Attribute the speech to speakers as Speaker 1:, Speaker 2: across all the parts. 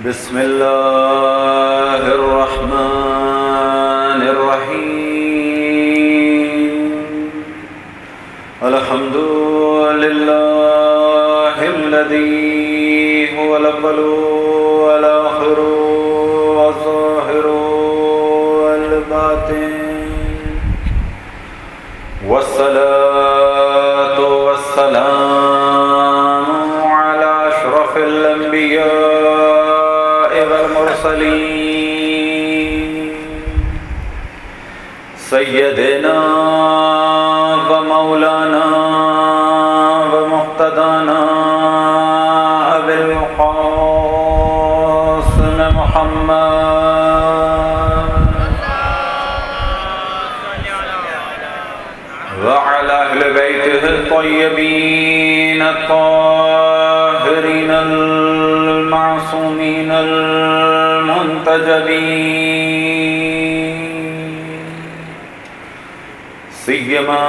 Speaker 1: بسم اللہ الرحمن الرحیم الحمد للہ الذی هو الاول والآخر والظاہر والباطن والصلاة والسلام على اشرف الانبیاء والمرسلین سیدنا و مولانا و مقتدانا ابی القاسم محمد وعلى اہل بیتہ الطیبین الطاہرین المعصومین المنتجبین سیما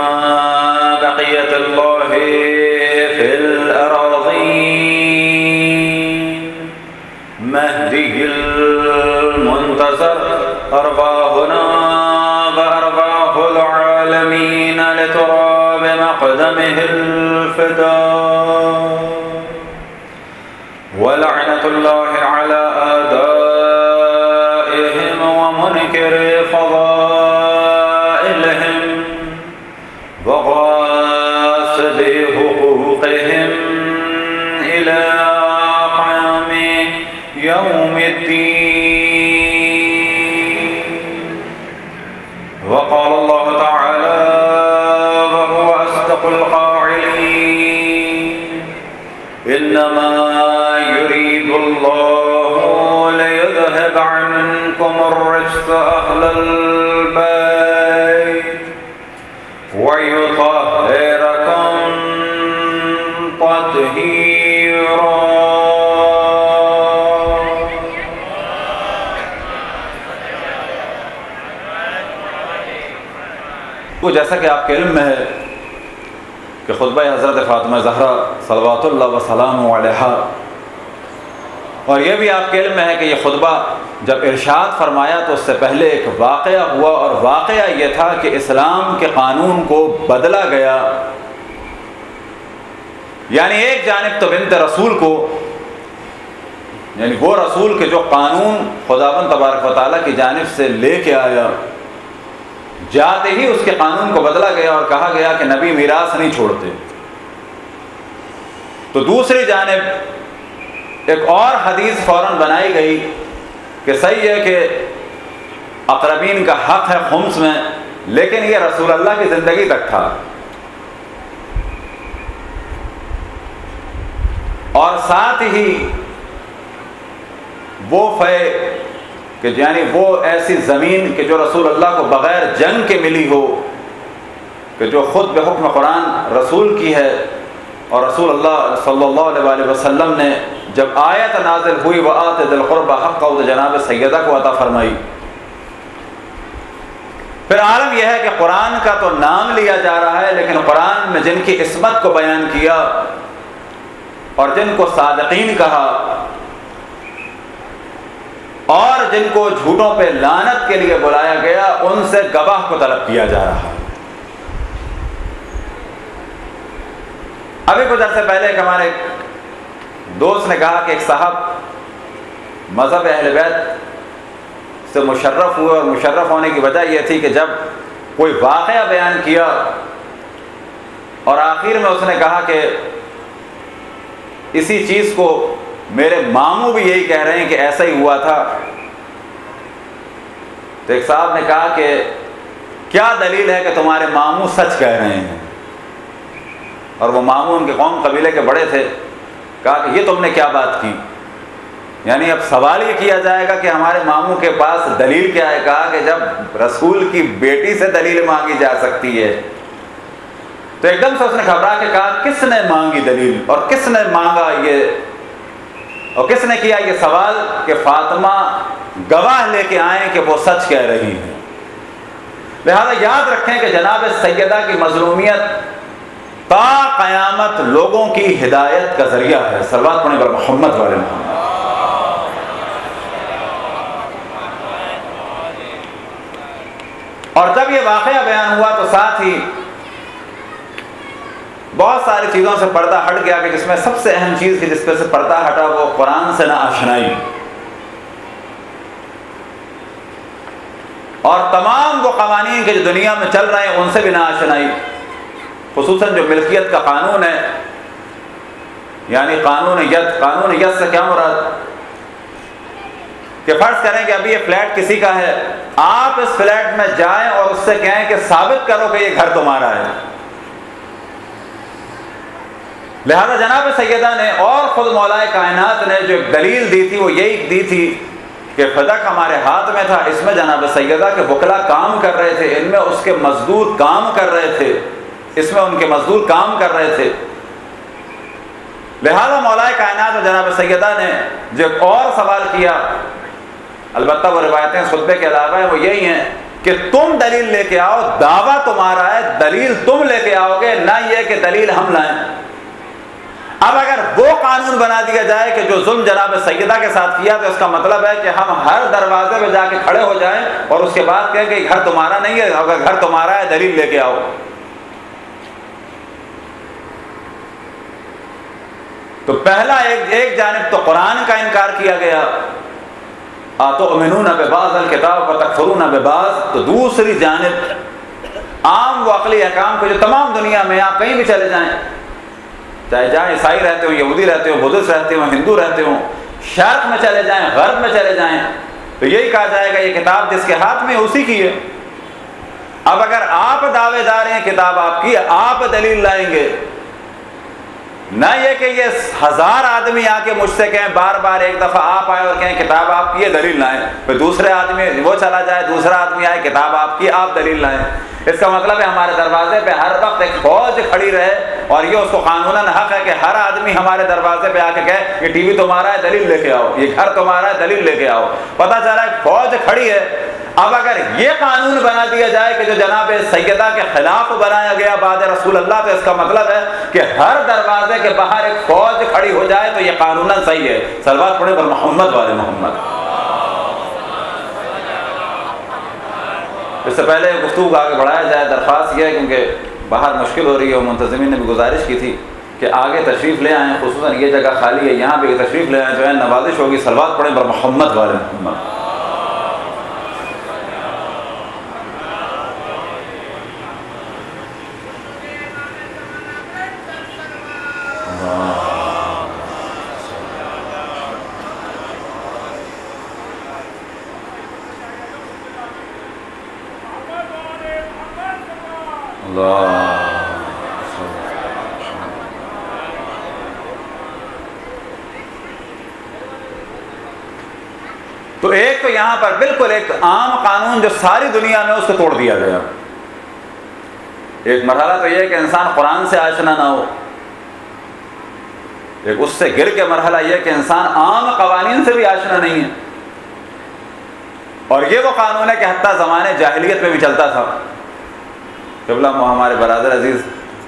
Speaker 1: بقیت اللہ فی الاراضین مہدی المنتظر ارواحنا وارواح العالمین لتراب مقدمه الفداء ولعنة الله على آدائهم ومنكر فضائلهم وغاصب حقوقهم إلى قيام يوم الدين. وقال الله تعالى وهو أصدق القائلين إنما يريد الله ليذهب عنكم الرجس أهل البيت ويطهركم تطهيرا. تو جیسا کہ آپ کے علم میں ہے کہ خطبہ حضرت فاطمہ زہرا صلوات اللہ وسلام علیہا، اور یہ بھی آپ کے علم میں ہے کہ یہ خطبہ جب ارشاد فرمایا تو اس سے پہلے ایک واقعہ ہوا، اور واقعہ یہ تھا کہ اسلام کے قانون کو بدلا گیا. یعنی ایک جانب تو بنت رسول کو، یعنی وہ رسول کے جو قانون خداوند تبارک و تعالیٰ کی جانب سے لے کے آیا، جاتے ہی اس کے قانون کو بدلا گیا اور کہا گیا کہ نبی میراث نہیں چھوڑتے. تو دوسری جانب ایک اور حدیث فوراً بنائی گئی کہ صحیح ہے کہ اقربین کا حق ہے خمس میں، لیکن یہ رسول اللہ کی زندگی تک تھا. اور ساتھ ہی وہ فے کہ یعنی وہ ایسی زمین کہ جو رسول اللہ کو بغیر جنگ کے ملی ہو، کہ جو خود بحکم قرآن رسول کی ہے، اور رسول اللہ صلی اللہ علیہ وسلم نے جب آیت نازل ہوئی وآت ذی القربى حقہ تو جناب سیدہ کو عطا فرمائی. پھر عالم یہ ہے کہ قرآن کا تو نام لیا جا رہا ہے، لیکن قرآن میں جن کی عصمت کو بیان کیا اور جن کو صادقین کہا اور جن کو جھوٹوں پہ لعنت کے لیے بلایا گیا، ان سے گواہ کو طلب کیا جا رہا ہے. ابھی کچھ عرصے پہلے ایک ہمارے دوست نے کہا کہ ایک صاحب مذہب اہل بیت سے مشرف ہوئے، اور مشرف ہونے کی وجہ یہ تھی کہ جب کوئی واقعہ بیان کیا اور آخر میں اس نے کہا کہ اسی چیز کو میرے ماموں بھی یہی کہہ رہے ہیں کہ ایسا ہی ہوا تھا. تو ایک صاحب نے کہا کہ کیا دلیل ہے کہ تمہارے ماموں سچ کہہ رہے ہیں؟ اور وہ ماموں ان کے قوم قبیلے کے بڑے تھے. کہا کہ یہ تم نے کیا بات کی؟ یعنی اب سوال یہ کیا جائے گا کہ ہمارے ماموں کے پاس دلیل کیا ہے. کہا کہ جب رسول کی بیٹی سے دلیل مانگی جا سکتی ہے. تو ایک دم سے اس نے گھبرا کے کہا کس نے مانگی دلیل اور کس نے مانگا یہ اور کس نے کیا یہ سوال کہ فاطمہ گواہ لے کے آئیں کہ وہ سچ کہہ رہی ہیں. لہذا یاد رکھیں کہ جناب سیدہ کی مظلومیت تا قیامت لوگوں کی ہدایت کا ذریعہ ہے. صلوات پڑھیں بر محمد والے محمد. ہی بہت ساری چیزوں سے پردہ ہٹ گیا کہ جس میں سب سے اہم چیز کی جس پہ سے پردہ ہٹا وہ قرآن سے نا آشنائی، اور تمام وہ قوانین کے جو دنیا میں چل رہے ہیں ان سے بھی نا آشنائی، خصوصاً جو ملکیت کا قانون ہے، یعنی قانون ید سے کیا مراد کہ فرض کریں کہ ابھی یہ فلیٹ کسی کا ہے، آپ اس فلیٹ میں جائیں اور اس سے کہیں کہ ثابت کرو کہ یہ گھر تمہارا ہے۔ لہذا جناب سیدہ نے اور خود مولا کائنات نے جو دلیل دی تھی وہ یہی دی تھی کہ فدق ہمارے ہاتھ میں تھا، اس میں جناب سیدہ کے وکلا کام کر رہے تھے، ان میں اس کے مزدور کام کر رہے تھے، اس میں ان کے مزدور کام کر رہے تھے۔ لہذا مولا کائنات اور جناب سیدہ نے جو اور سوال کیا، البتہ وہ روایتیں خطبے کے علاوہ ہیں، وہ یہی ہیں کہ تم دلیل لے کے آؤ، دعویٰ تمہارا ہے، دلیل تم لے کے آؤ گے، نہ یہ کہ دلیل ہم لائیں۔ اب اگر وہ قانون بنا دیا جائے کہ جو ظلم جناب سیدہ کے ساتھ کیا تو اس کا مطلب ہے کہ ہم ہر دروازے پہ جا کے کھڑے ہو جائیں اور اس کے بعد کہیں کہ گھر تمہارا نہیں ہے، اگر گھر تمہارا ہے دلیل لے کے آؤ۔ تو پہلا ایک جانب تو قرآن کا انکار کیا گیا، تؤمنون ببعض الکتاب وتکفرون ببعض، تو دوسری جانب عام و عقلی احکام کو جو تمام دنیا میں آپ کہیں بھی چلے جائیں، چاہے جہاں عیسائی رہتے ہوں، یہودی رہتے ہوں، بدھسٹ رہتے ہوں، ہندو رہتے ہوں، شرق میں چلے جائیں، غرب میں چلے جائیں، تو یہی کہا جائے گا یہ کتاب جس کے ہاتھ میں اسی کی ہے۔ اب اگر آپ دعوے دار ہیں کتاب آپ کی، آپ دلیل لائیں گے، نہ یہ کہ یہ 1000 آدمی آ کے مجھ سے کہیں بار بار ایک دفعہ آپ آئے اور کہیں کتاب آپ کی ہے دلیل لائیں، پھر دوسرے آدمی وہ چلا جائے، دوسرا آدمی آئے کتاب آپ کی آپ دلیل لائیں۔ اس کا مطلب ہے ہمارے دروازے پہ ہر وقت ایک فوج کھڑی رہے، اور یہ اس کو قانوناً حق ہے کہ ہر آدمی ہمارے دروازے پہ آ کے کہے کہ ٹی وی تمہارا ہے دلیل لے کے آؤ، یہ گھر تمہارا ہے دلیل لے کے آؤ۔ پتہ چلا ایک فوج کھڑی ہے۔ اب اگر یہ قانون بنا دیا جائے کہ جو جناب سیدہ کے خلاف بنایا گیا بعد رسول اللہ، تو اس کا مطلب ہے کہ ہر دروازے کے باہر ایک فوج کھڑی ہو جائے تو یہ قانوناً صحیح ہے۔ صلوات پڑھیں پر محمد والے محمد۔ اس سے پہلے گفتگو کو آگے بڑھایا جائے، درخواست یہ ہے کیونکہ باہر مشکل ہو رہی ہے، منتظمین نے بھی گزارش کی تھی کہ آگے تشریف لے آئیں، خصوصاً یہ جگہ خالی ہے، یہاں پہ تشریف لے آئیں، جو ہے نوازش ہوگی۔ صلوات پڑھیں پر محمد والے محمد۔ تو ایک تو یہاں پر بالکل ایک عام قانون جو ساری دنیا میں اس کو توڑ دیا گیا۔ ایک مرحلہ تو یہ ہے کہ انسان قرآن سے آشنا نہ ہو، ایک اس سے گر کے مرحلہ یہ کہ انسان عام قوانین سے بھی آشنا نہیں ہے، اور یہ وہ قانون ہے کہ حتیٰ زمانے جاہلیت میں بھی چلتا تھا۔ قبلہ ہمارے برادر عزیز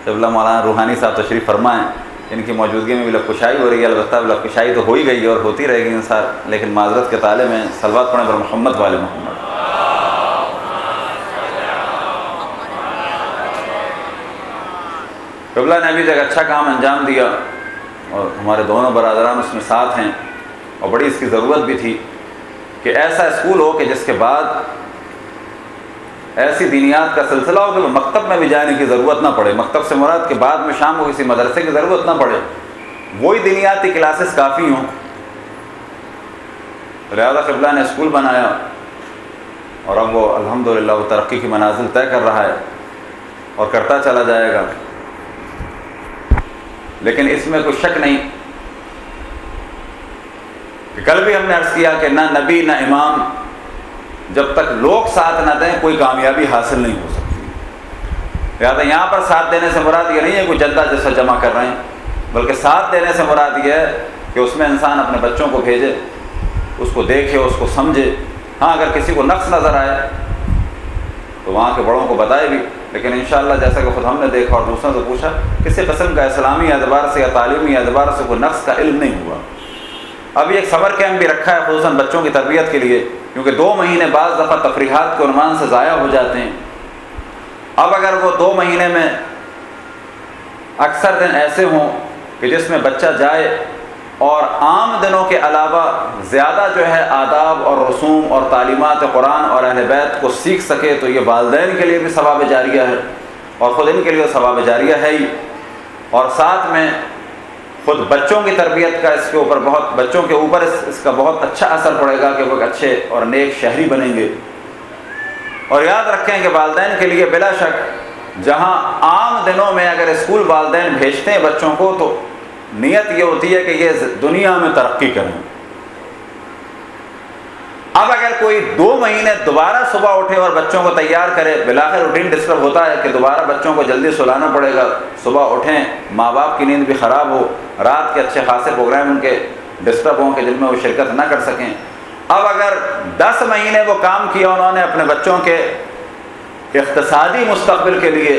Speaker 1: قبلہ مولانا روحانی صاحب تشریف فرمائیں، ان کی موجودگی میں بھی لفظ ہو رہی ہے، البتہ لفظ کشائی تو ہو ہی گئی ہے اور ہوتی رہے گی انسان، لیکن معذرت کے تالے میں صلوات پڑھیں پر محمد والے محمد۔ قبلہ نے ابھی ایک اچھا کام انجام دیا اور ہمارے دونوں برادران اس میں ساتھ ہیں، اور بڑی اس کی ضرورت بھی تھی کہ ایسا اسکول ہو کہ جس کے بعد ایسی دینیات کا سلسلہ ہو کہ مکتب میں بھی جانے کی ضرورت نہ پڑے، مکتب سے مراد کہ بعد میں شام کو کسی مدرسے کی ضرورت نہ پڑے، وہی دینیاتی کلاسز کافی ہوں۔ لہذا قبلہ نے اسکول بنایا اور اب وہ الحمدللہ وہ ترقی کی منازل طے کر رہا ہے اور کرتا چلا جائے گا۔ لیکن اس میں کوئی شک نہیں کہ کل بھی ہم نے عرض کیا کہ نہ نبی نہ امام جب تک لوگ ساتھ نہ دیں کوئی کامیابی حاصل نہیں ہو سکتی۔ لہٰذا یہاں پر ساتھ دینے سے مراد یہ نہیں ہے کوئی جلدہ جیسا جمع کر رہے ہیں، بلکہ ساتھ دینے سے مراد یہ ہے کہ اس میں انسان اپنے بچوں کو بھیجے، اس کو دیکھے، اس کو سمجھے۔ ہاں اگر کسی کو نقص نظر آئے تو وہاں کے بڑوں کو بتائے بھی، لیکن انشاءاللہ جیسا کہ خود ہم نے دیکھا اور دوسروں سے پوچھا، کسی قسم کا اسلامی اعتبار سے یا تعلیمی اعتبار سے کوئی نقص کا علم نہیں ہوا۔ ابھی ایک سمر کیمپ بھی رکھا ہے خصوصاً بچوں کی تربیت کے لیے، کیونکہ 2 مہینے بعض دفعہ تفریحات کے عنوان سے ضائع ہو جاتے ہیں، اب اگر وہ 2 مہینے میں اکثر دن ایسے ہوں کہ جس میں بچہ جائے اور عام دنوں کے علاوہ زیادہ جو ہے آداب اور رسوم اور تعلیمات قرآن اور اہل بیت کو سیکھ سکے تو یہ والدین کے لیے بھی ثواب جاریہ ہے اور خود ان کے لیے ثواب جاریہ ہے ہی، اور ساتھ میں خود بچوں کی تربیت کا اس کے اوپر بچوں کے اوپر اس کا بہت اچھا اثر پڑے گا کہ وہ ایک اچھے اور نیک شہری بنیں گے۔ اور یاد رکھیں کہ والدین کے لیے بلا شک جہاں عام دنوں میں اگر اسکول والدین بھیجتے ہیں بچوں کو تو نیت یہ ہوتی ہے کہ یہ دنیا میں ترقی کریں۔ اب اگر کوئی 2 مہینے دوبارہ صبح اٹھے اور بچوں کو تیار کرے، بالآخر روٹین ڈسٹرب ہوتا ہے کہ دوبارہ بچوں کو جلدی سلانا پڑے گا، صبح اٹھیں، ماں باپ کی نیند بھی خراب ہو، رات کے اچھے خاصے پروگرام ان کے ڈسٹرب ہوں کہ جن میں وہ شرکت نہ کر سکیں۔ اب اگر 10 مہینے وہ کام کیا انہوں نے اپنے بچوں کے اقتصادی مستقبل کے لیے،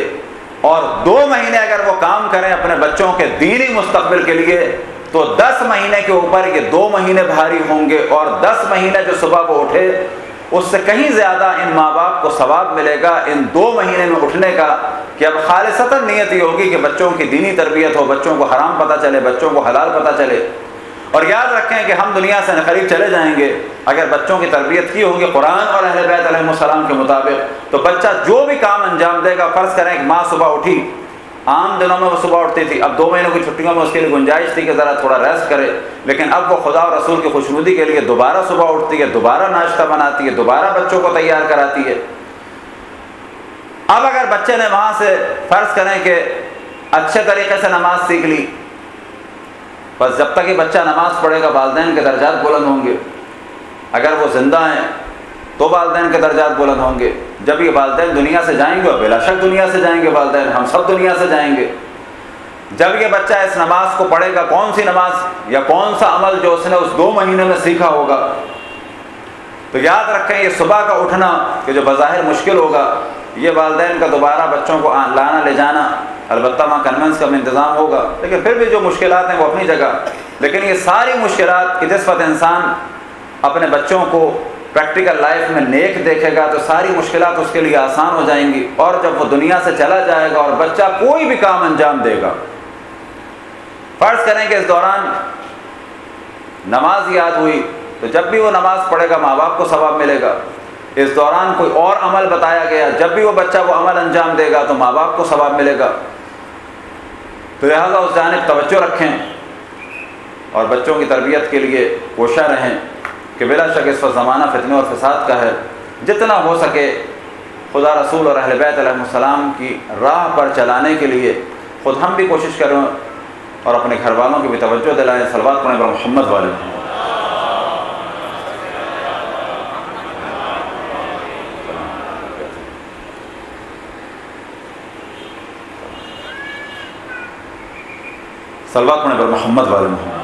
Speaker 1: اور 2 مہینے اگر وہ کام کریں اپنے بچوں کے دینی مستقبل کے لیے، تو 10 مہینے کے اوپر یہ 2 مہینے بھاری ہوں گے، اور 10 مہینے جو صبح وہ اٹھے اس سے کہیں زیادہ ان ماں باپ کو ثواب ملے گا ان 2 مہینے میں اٹھنے کا، کہ اب خالصتاً نیت یہ ہوگی کہ بچوں کی دینی تربیت ہو، بچوں کو حرام پتہ چلے، بچوں کو حلال پتہ چلے۔ اور یاد رکھیں کہ ہم دنیا سے قریب چلے جائیں گے اگر بچوں کی تربیت کی ہوگی قرآن اور اہل بیت علیہ السلام کے مطابق، تو بچہ جو بھی کام انجام دے گا، فرض کریں کہ ماں صبح اٹھی، عام دنوں میں وہ صبح اٹھتی تھی، اب 2 مہینوں کی چھٹیوں میں اس کے لیے گنجائش تھی کہ ذرا تھوڑا ریسٹ کرے، لیکن اب وہ خدا اور رسول کی خوشنودی کے لیے دوبارہ صبح اٹھتی ہے، دوبارہ ناشتہ بناتی ہے، دوبارہ بچوں کو تیار کراتی ہے۔ اب اگر بچے نے وہاں سے فرض کریں کہ اچھے طریقے سے نماز سیکھ لی، بس جب تک یہ بچہ نماز پڑھے گا والدین کے درجات بلند ہوں گے، اگر وہ زندہ ہیں تو والدین کے درجات بلند ہوں گے، جب یہ والدین دنیا سے جائیں گے، اور بلا شک دنیا سے جائیں گے والدین، ہم سب دنیا سے جائیں گے، جب یہ بچہ اس نماز کو پڑھے گا، کون سی نماز یا کون سا عمل جو اس نے اس 2 مہینے میں سیکھا ہوگا، تو یاد رکھیں یہ صبح کا اٹھنا کہ جو بظاہر مشکل ہوگا، یہ والدین کا دوبارہ بچوں کو لانا لے جانا، البتہ وہاں کنونس کا انتظام ہوگا، لیکن پھر بھی جو مشکلات ہیں وہ اپنی جگہ، لیکن یہ ساری مشکلات کہ جس وقت انسان اپنے بچوں کو پریکٹیکل لائف میں نیک دیکھے گا تو ساری مشکلات اس کے لیے آسان ہو جائیں گی، اور جب وہ دنیا سے چلا جائے گا اور بچہ کوئی بھی کام انجام دے گا، فرض کریں کہ اس دوران نماز یاد ہوئی تو جب بھی وہ نماز پڑھے گا ماں باپ کو ثواب ملے گا، اس دوران کوئی اور عمل بتایا گیا، جب بھی وہ بچہ وہ عمل انجام دے گا تو ماں باپ کو ثواب ملے گا، تو لہٰذا اس جانب توجہ رکھیں اور بچوں کی تربیت کے لیے کوشاں رہیں کہ بلا شک اس وقت زمانہ فتنے اور فساد کا ہے، جتنا ہو سکے خدا رسول اور اہل بیت علیہ السلام کی راہ پر چلانے کے لیے خود ہم بھی کوشش کریں اور اپنے گھر والوں کی بھی توجہ دلائیں۔ صلوات پڑھیں بر محمد والے۔ صلوات پڑھیں بر محمد والے محمد۔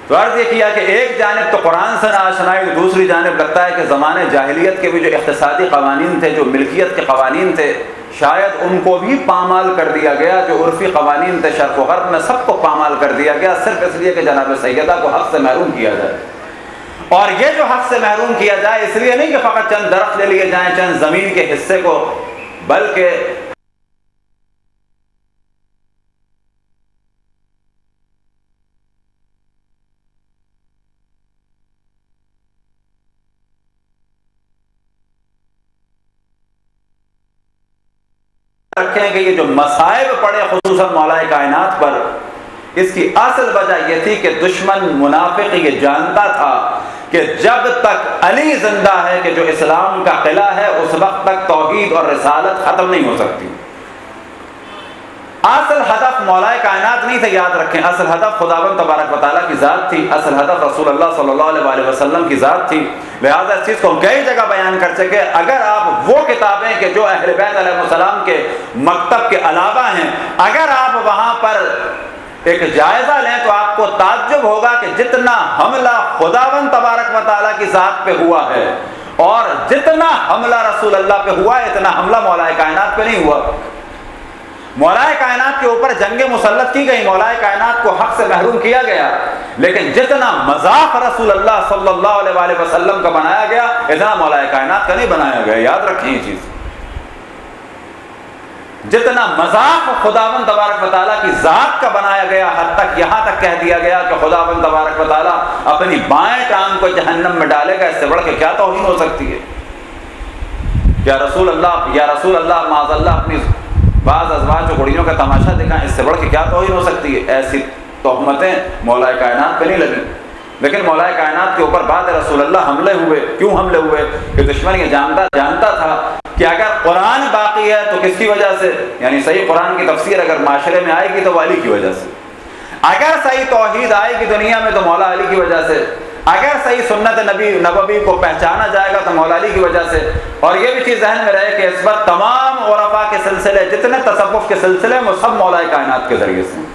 Speaker 1: تو عرض یہ کیا کہ ایک جانب تو قرآن سے ناآشنائی، دوسری جانب لگتا ہے کہ زمانے جاہلیت کے بھی جو اقتصادی قوانین تھے، جو ملکیت کے قوانین تھے، شاید ان کو بھی پامال کر دیا گیا، جو عرفی قوانین تھے شرق و غرب میں سب کو پامال کر دیا گیا، صرف اس لیے کہ جناب سیدہ کو حق سے محروم کیا جائے۔ اور یہ جو حق سے محروم کیا جائے اس لیے نہیں کہ فقط چند درخت لے لیے جائیں، چند زمین کے حصے کو، بلکہ رکھیں کہ یہ جو مصائب پڑے خصوصاً مولا کائنات پر، اس کی اصل وجہ یہ تھی کہ دشمن منافق یہ جانتا تھا کہ جب تک علی زندہ ہے کہ جو اسلام کا قلعہ ہے، اس وقت تک توحید اور رسالت ختم نہیں ہو سکتی۔ اصل ہدف مولا کائنات نہیں تھا، یاد رکھیں، اصل ہدف خداوند تبارک و تعالیٰ کی ذات تھی، اصل ہدف رسول اللہ صلی اللہ علیہ وسلم کی ذات تھی۔ لہٰذا اس چیز کو ہم کئی جگہ بیان کر سکے، اگر آپ وہ کتابیں کہ جو اہل بیت علیہ السلام کے مکتب کے علاوہ ہیں، اگر آپ وہاں پر ایک جائزہ لیں تو آپ کو تعجب ہوگا کہ جتنا حملہ خداوند تبارک و تعالیٰ کی ذات پہ ہوا ہے اور جتنا حملہ رسول اللہ پہ ہوا ہے، اتنا حملہ مولا کائنات پہ نہیں ہوا۔ مولا کائنات کے اوپر جنگ مسلط کی گئی، مولا کائنات کو حق سے محروم کیا گیا، لیکن جتنا مذاق رسول اللہ صلی اللہ علیہ وآلہ وسلم کا بنایا گیا اتنا مولا کائنات کا نہیں بنایا گیا. یاد رکھیں یہ چیز. جتنا مذاق خداوند تبارک و تعالیٰ کی ذات کا بنایا گیا، حد تک یہاں تک کہہ دیا گیا کہ خداوند تبارک و تعالیٰ اپنی بائیں ٹانگ کو جہنم میں ڈالے گا. اس سے بڑھ کے کیا توہین ہو سکتی ہے؟ یا رسول اللہ معاذ اللہ اپنی بعض ازواج و گڑیوں کا تماشا دکھائیں، اس سے بڑھ کے کیا توہین ہو سکتی ہے؟ ایسی تہمتیں مولا کائنات پہ نہیں لگی. لیکن مولا کائنات کے اوپر بعد رسول اللہ حملے ہوئے. کیوں حملے ہوئے؟ کہ دشمن یہ جانتا تھا کہ اگر قرآن باقی ہے تو کس کی وجہ سے؟ یعنی صحیح قرآن کی تفسیر اگر معاشرے میں آئے گی تو وہ علی کی وجہ سے. اگر صحیح توحید آئے گی دنیا میں تو مولا علی کی وجہ سے. اگر صحیح سنت نبوی کو پہچانا جائے گا تو مولا علی کی وجہ سے. اور یہ بھی چیز ذہن میں رہے کہ اس وقت تمام عرفاء کے سلسلے، جتنے تصوف کے سلسلے وہ سب مولا کائنات کے ذریعے سے.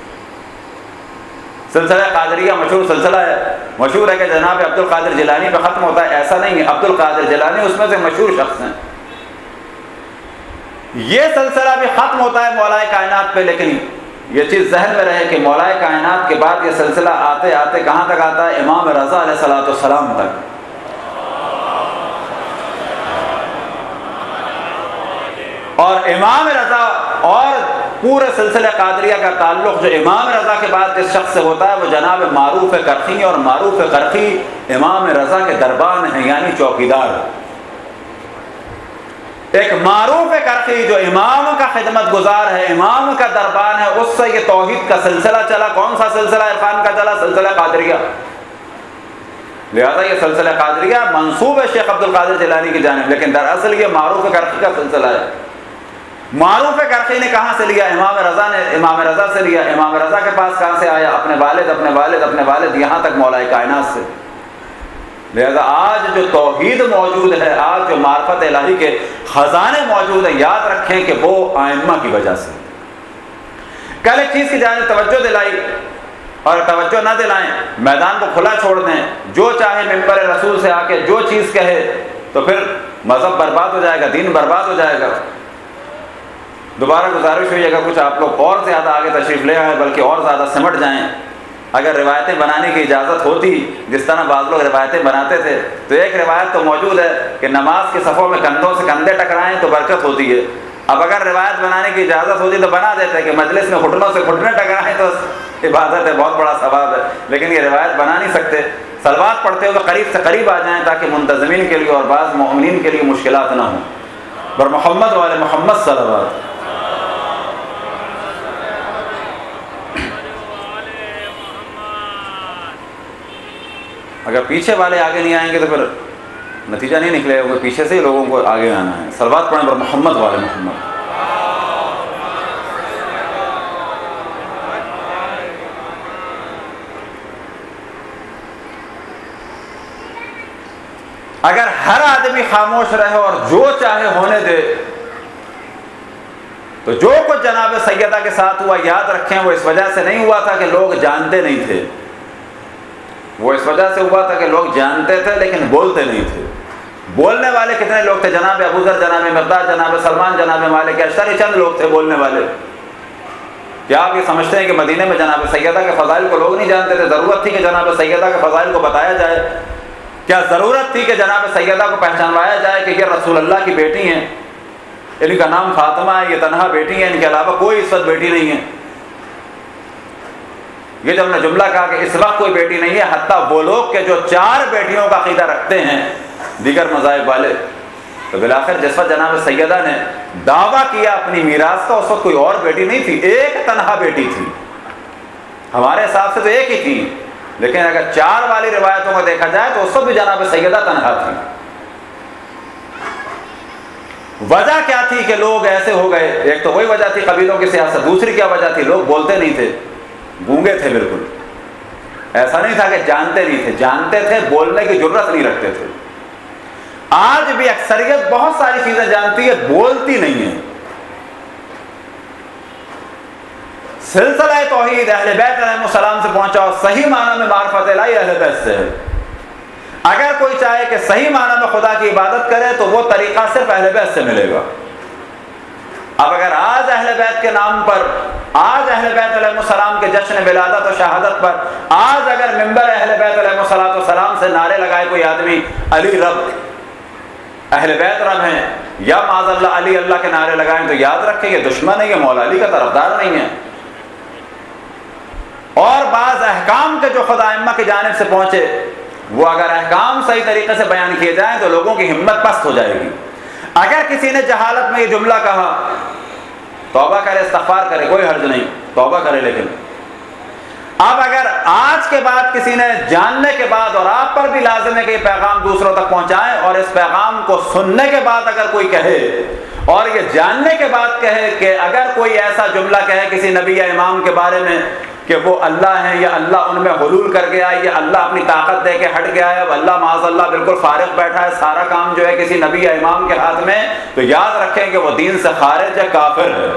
Speaker 1: سلسلہ قادریہ مشہور سلسلہ ہے. مشہور ہے کہ جناب عبد القادر جیلانی پہ ختم ہوتا ہے. ایسا نہیں ہے، عبد القادر جیلانی اس میں سے مشہور شخص ہیں. یہ سلسلہ بھی ختم ہوتا ہے مولا کائنات پہ. لیکن یہ چیز ذہن میں رہے کہ مولا کائنات کے بعد یہ سلسلہ آتے آتے کہاں تک آتا ہے؟ امام رضا علیہ السلام تک. اور امام رضا اور پورے سلسلہ قادریہ کا تعلق جو امام رضا کے بعد جس شخص سے ہوتا ہے وہ جناب معروف کرخی. اور معروف کرخی امام رضا کے دربان ہیں، یعنی چوکیدار. ایک معروف کرخی جو امام کا خدمت گزار ہے، امام کا دربان ہے، اس سے یہ توحید کا سلسلہ چلا. کون سا سلسلہ عرفان کا چلا؟ سلسلہ قادریہ. لہذا یہ سلسلہ قادریہ منسوب ہے شیخ عبد القادر جیلانی کی جانب، لیکن دراصل یہ معروف کرخی کا سلسلہ ہے. معروف کرخی نے کہاں سے لیا؟ امام رضا نے امام رضا سے لیا. امام رضا کے پاس کہاں سے آیا؟ اپنے والد یہاں تک مولا کائنات سے. لہذا آج جو توحید موجود ہے، آج جو معرفت الہی کے خزانے موجود ہیں، یاد رکھیں کہ وہ ائمہ کی وجہ سے. کل ایک چیز کی جانب توجہ دلائی اور توجہ نہ دلائیں، میدان کو کھلا چھوڑ دیں، جو چاہے ممبر رسول سے آ کے جو چیز کہے تو پھر مذہب برباد ہو جائے گا، دین برباد ہو جائے گا. دوبارہ گزارش ہوئی اگر کچھ آپ لوگ اور زیادہ آگے تشریف لے آئیں، بلکہ اور زیادہ سمٹ جائیں. اگر روایتیں بنانے کی اجازت ہوتی جس طرح بعض لوگ روایتیں بناتے تھے، تو ایک روایت تو موجود ہے کہ نماز کے صفوں میں کندھوں سے کندھے ٹکرائیں تو برکت ہوتی ہے. اب اگر روایت بنانے کی اجازت ہوتی تو بنا دیتے کہ مجلس میں گھٹنوں سے گھٹنے ٹکرائیں تو عبادت ہے، بہت بڑا ثواب ہے. لیکن یہ روایت بنا نہیں سکتے. صلوات پڑھتے ہوئے قریب سے قریب آ جائیں تاکہ منتظمین کے لیے اور بعض مومنین کے لیے مشکلات نہ ہوں. بر محمد والے محمد صلوات. اگر پیچھے والے آگے نہیں آئیں گے تو پھر نتیجہ نہیں نکلے گا. پیچھے سے ہی لوگوں کو آگے آنا ہے. صلوات پڑھیں بر محمد والے محمد. اگر ہر آدمی خاموش رہے اور جو چاہے ہونے دے تو جو کچھ جناب سیدہ کے ساتھ ہوا، یاد رکھیں وہ اس وجہ سے نہیں ہوا تھا کہ لوگ جانتے نہیں تھے. وہ اس وجہ سے ہوا تھا کہ لوگ جانتے تھے لیکن بولتے نہیں تھے. بولنے والے کتنے لوگ تھے؟ جناب ابو ذر، جناب مقداد، جناب سلمان، جناب مالک اشتری، چند لوگ تھے بولنے والے. کیا آپ یہ سمجھتے ہیں کہ مدینے میں جناب سیدہ کے فضائل کو لوگ نہیں جانتے تھے؟ ضرورت تھی کہ جناب سیدہ کے فضائل کو بتایا جائے؟ کیا ضرورت تھی کہ جناب سیدہ کو پہچانوایا جائے کہ یہ رسول اللہ کی بیٹی ہیں، ان کا نام فاطمہ ہے، یہ تنہا بیٹی ہیں، ان کے علاوہ کوئی اس وقت بیٹی نہیں ہے؟ یہ جب نے جملہ کہا کہ اس وقت کوئی بیٹی نہیں ہے، حتیٰ وہ لوگ کہ جو 4 بیٹیوں کا عقیدہ رکھتے ہیں دیگر مذاہب والے، تو بالآخر جس وقت جناب سیدہ نے دعویٰ کیا اپنی میراث کا، اس وقت کوئی اور بیٹی نہیں تھی، ایک تنہا بیٹی تھی. ہمارے حساب سے تو ایک ہی تھی، لیکن اگر 4 والی روایتوں کو دیکھا جائے تو اس وقت بھی جناب سیدہ تنہا تھی. وجہ کیا تھی کہ لوگ ایسے ہو گئے؟ ایک تو وہی وجہ تھی قبیلوں کی سیاست. دوسری کیا وجہ تھی؟ لوگ بولتے نہیں تھے، گونگے تھے بالکل. ایسا نہیں تھا کہ جانتے نہیں تھے، جانتے تھے، بولنے کی جرت نہیں رکھتے تھے. آج بھی اکثریت بہت ساری چیزیں جانتی ہے، بولتی نہیں ہے. سلسلہ توحید اہل بیت علیہ السلام سے پہنچاؤ، صحیح معنی میں معرفت الہی اہل بیت سے ہے. اگر کوئی چاہے کہ صحیح معنی میں خدا کی عبادت کرے تو وہ طریقہ صرف اہل بیت سے ملے گا. اب اگر آج اہل بیت کے نام پر آج اہل بیت علیہ السلام کے جشن ولادت و شہادت پر آج اگر ممبر اہل بیت علیہ السلام سے نعرے لگائے کوئی آدمی علی رب، اہل بیت رب ہیں، یا معاذ اللہ علی اللہ کے نعرے لگائیں، تو یاد رکھیں یہ دشمن ہے، یہ مولا علی کا طرفدار نہیں ہے۔ اور بعض احکام کے جو خدا ائمہ کی جانب سے پہنچے، وہ اگر احکام صحیح طریقے سے بیان کیے جائیں تو لوگوں کی ہمت پست ہو جائے گی۔ اگر کسی نے جہالت میں یہ جملہ کہا، توبہ کرے، استغفار کرے، کوئی حرج نہیں، توبہ کرے، لیکن اب اگر آج کے بعد کسی نے جاننے کے بعد، اور آپ پر بھی لازم ہے کہ یہ پیغام دوسروں تک پہنچائیں، اور اس پیغام کو سننے کے بعد اگر کوئی کہے اور یہ جاننے کے بعد کہے کہ اگر کوئی ایسا جملہ کہے کسی نبی یا امام کے بارے میں کہ وہ اللہ ہیں، یا اللہ ان میں حلول کر گیا ہے، یا اللہ اپنی طاقت دے کے ہٹ گیا ہے، اب اللہ معاذ اللہ بالکل فارغ بیٹھا ہے، سارا کام جو ہے کسی نبی یا امام کے ہاتھ میں، تو یاد رکھیں کہ وہ دین سے خارج ہے، کافر ہے۔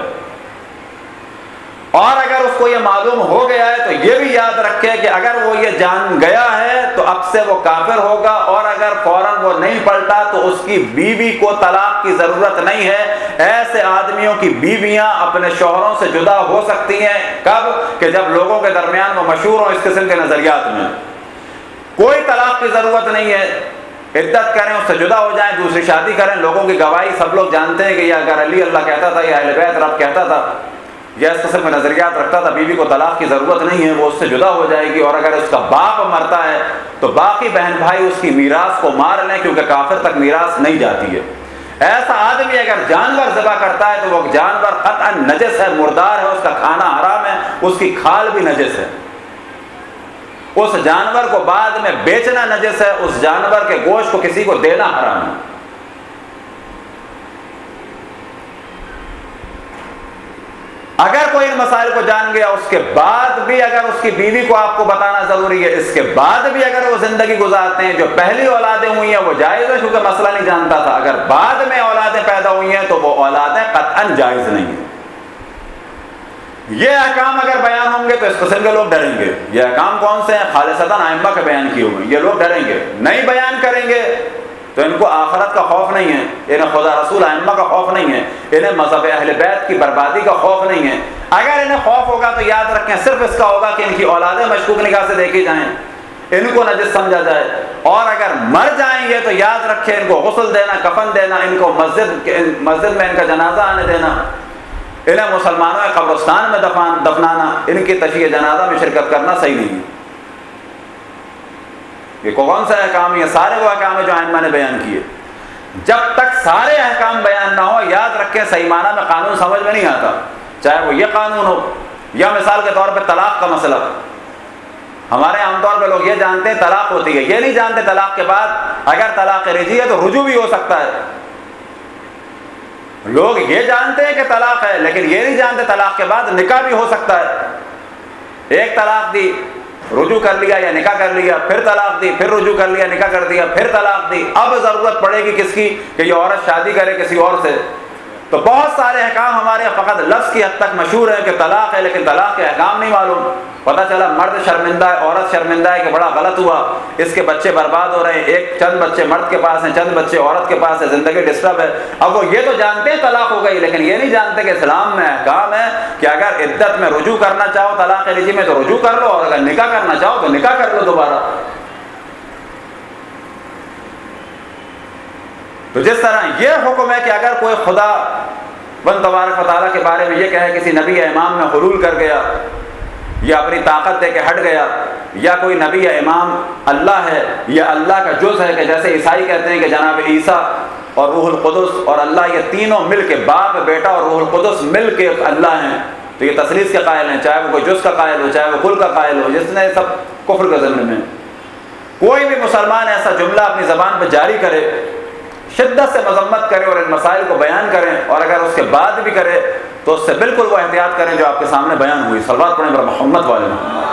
Speaker 1: اور اگر اس کو یہ معلوم ہو گیا ہے تو یہ بھی یاد رکھے کہ اگر وہ یہ جان گیا ہے تو اب سے وہ کافر ہوگا، اور اگر فوراً وہ نہیں پلٹا تو اس کی بیوی کو طلاق کی ضرورت نہیں ہے۔ ایسے آدمیوں کی بیویاں اپنے شوہروں سے جدا ہو سکتی ہیں، کب؟ کہ جب لوگوں کے درمیان وہ مشہور ہوں اس قسم کے نظریات میں۔ کوئی طلاق کی ضرورت نہیں ہے، عدت کریں، اس سے جدا ہو جائیں، دوسری شادی کریں، لوگوں کی گواہی سب لوگ جانتے ہیں کہ یہ اگر علی اللہ کہتا تھا یا اہل بیت رب کہتا تھا یا اس قسم کے نظریات رکھتا تھا، بیوی کو طلاق کی ضرورت نہیں ہے، وہ اس سے جدا ہو جائے گی۔ اور اگر اس کا باپ مرتا ہے تو باقی بہن بھائی اس کی میراث کو مار لیں، کیونکہ کافر تک میراث نہیں جاتی ہے۔ ایسا آدمی اگر جانور ذبح کرتا ہے تو وہ جانور قطعا نجس ہے، مردار ہے، اس کا کھانا حرام ہے، اس کی کھال بھی نجس ہے، اس جانور کو بعد میں بیچنا نجس ہے، اس جانور کے گوشت کو کسی کو دینا حرام ہے۔ اگر کوئی ان مسائل کو جان گیا، اس کے بعد بھی اگر اس کی بیوی کو آپ کو بتانا ضروری ہے، اس کے بعد بھی اگر وہ زندگی گزارتے ہیں، جو پہلی اولادیں ہوئی ہیں وہ جائز ہے کیونکہ مسئلہ نہیں جانتا تھا، اگر بعد میں اولادیں پیدا ہوئی ہیں تو وہ اولادیں قطعاً جائز نہیں ہیں۔ یہ احکام اگر بیان ہوں گے تو اس قسم کے لوگ ڈریں گے۔ یہ احکام کون سے ہیں؟ خالصتاً ائمہ کے بیان کیے ہوئے، یہ لوگ ڈریں گے، نہیں بیان کریں گے تو ان کو آخرت کا خوف نہیں ہے، انہیں خدا رسول ائمہ کا خوف نہیں ہے، انہیں مذہب اہل بیت کی بربادی کا خوف نہیں ہے۔ اگر انہیں خوف ہوگا تو یاد رکھیں صرف اس کا ہوگا کہ ان کی اولادیں مشکوک نگاہ سے دیکھی جائیں، ان کو نجس سمجھا جائے، اور اگر مر جائیں گے تو یاد رکھیں ان کو غسل دینا، کفن دینا، ان کو مسجد میں ان کا جنازہ آنے دینا، انہیں مسلمانوں کے قبرستان میں دفنانا، ان کی تشییع جنازہ میں شرکت کرنا صحیح نہیں ہے۔ یہ کون سا احکام؟ یہ سارے وہ احکام ہیں جو ائمہ نے بیان کیے۔ جب تک سارے احکام بیان نہ ہو، یاد رکھیں صحیح معنی میں قانون سمجھ میں نہیں آتا، چاہے وہ یہ قانون ہو یا مثال کے طور پہ طلاق کا مسئلہ۔ ہمارے عام طور پہ لوگ یہ جانتے ہیں طلاق ہوتی ہے، یہ نہیں جانتے طلاق کے بعد اگر طلاق رجعی ہے تو رجوع بھی ہو سکتا ہے۔ لوگ یہ جانتے ہیں کہ طلاق ہے، لیکن یہ نہیں جانتے طلاق کے بعد نکاح بھی ہو سکتا ہے۔ ایک طلاق دی، رجوع کر لیا یا نکاح کر لیا، پھر طلاق دی، پھر رجوع کر لیا، نکاح کر دیا، پھر طلاق دی، اب ضرورت پڑے گی کس کی؟ کہ یہ عورت شادی کرے کسی اور سے۔ تو بہت سارے احکام ہمارے فقط لفظ کی حد تک مشہور ہیں کہ طلاق ہے، لیکن طلاق کے احکام نہیں معلوم۔ پتہ چلا مرد شرمندہ ہے، عورت شرمندہ ہے کہ بڑا غلط ہوا، اس کے بچے برباد ہو رہے ہیں، ایک چند بچے مرد کے پاس ہیں، چند بچے عورت کے پاس ہے، زندگی ڈسٹرب ہے۔ اب وہ یہ تو جانتے ہیں طلاق ہو گئی، لیکن یہ نہیں جانتے کہ اسلام میں احکام ہے کہ اگر عدت میں رجوع کرنا چاہو طلاق رجعی میں تو رجوع کر لو، اور اگر نکاح کرنا چاہو تو نکاح کر لو دوبارہ۔ تو جس طرح یہ حکم ہے کہ اگر کوئی خدا بند تبارک و تعالیٰ کے بارے میں یہ کہے کسی نبی یا امام میں حلول کر گیا یا اپنی طاقت دے کے ہٹ گیا، یا کوئی نبی یا امام اللہ ہے یا اللہ کا جز ہے، کہ جیسے عیسائی کہتے ہیں کہ جناب عیسیٰ اور روح القدس اور اللہ یہ تینوں مل کے، باپ بیٹا اور روح القدس مل کے اللہ ہیں، تو یہ تثلیث کے قائل ہیں، چاہے وہ کوئی جز کا قائل ہو، چاہے وہ کل کا قائل ہو، جس نے سب کفر کے ضمن میں۔ کوئی بھی مسلمان ایسا جملہ اپنی زبان پہ جاری کرے، شدت سے مذمت کرے اور ان مسائل کو بیان کریں، اور اگر اس کے بعد بھی کرے تو اس سے بالکل وہ احتیاط کریں جو آپ کے سامنے بیان ہوئی۔ صلوات پڑھیں محمد والے محمد۔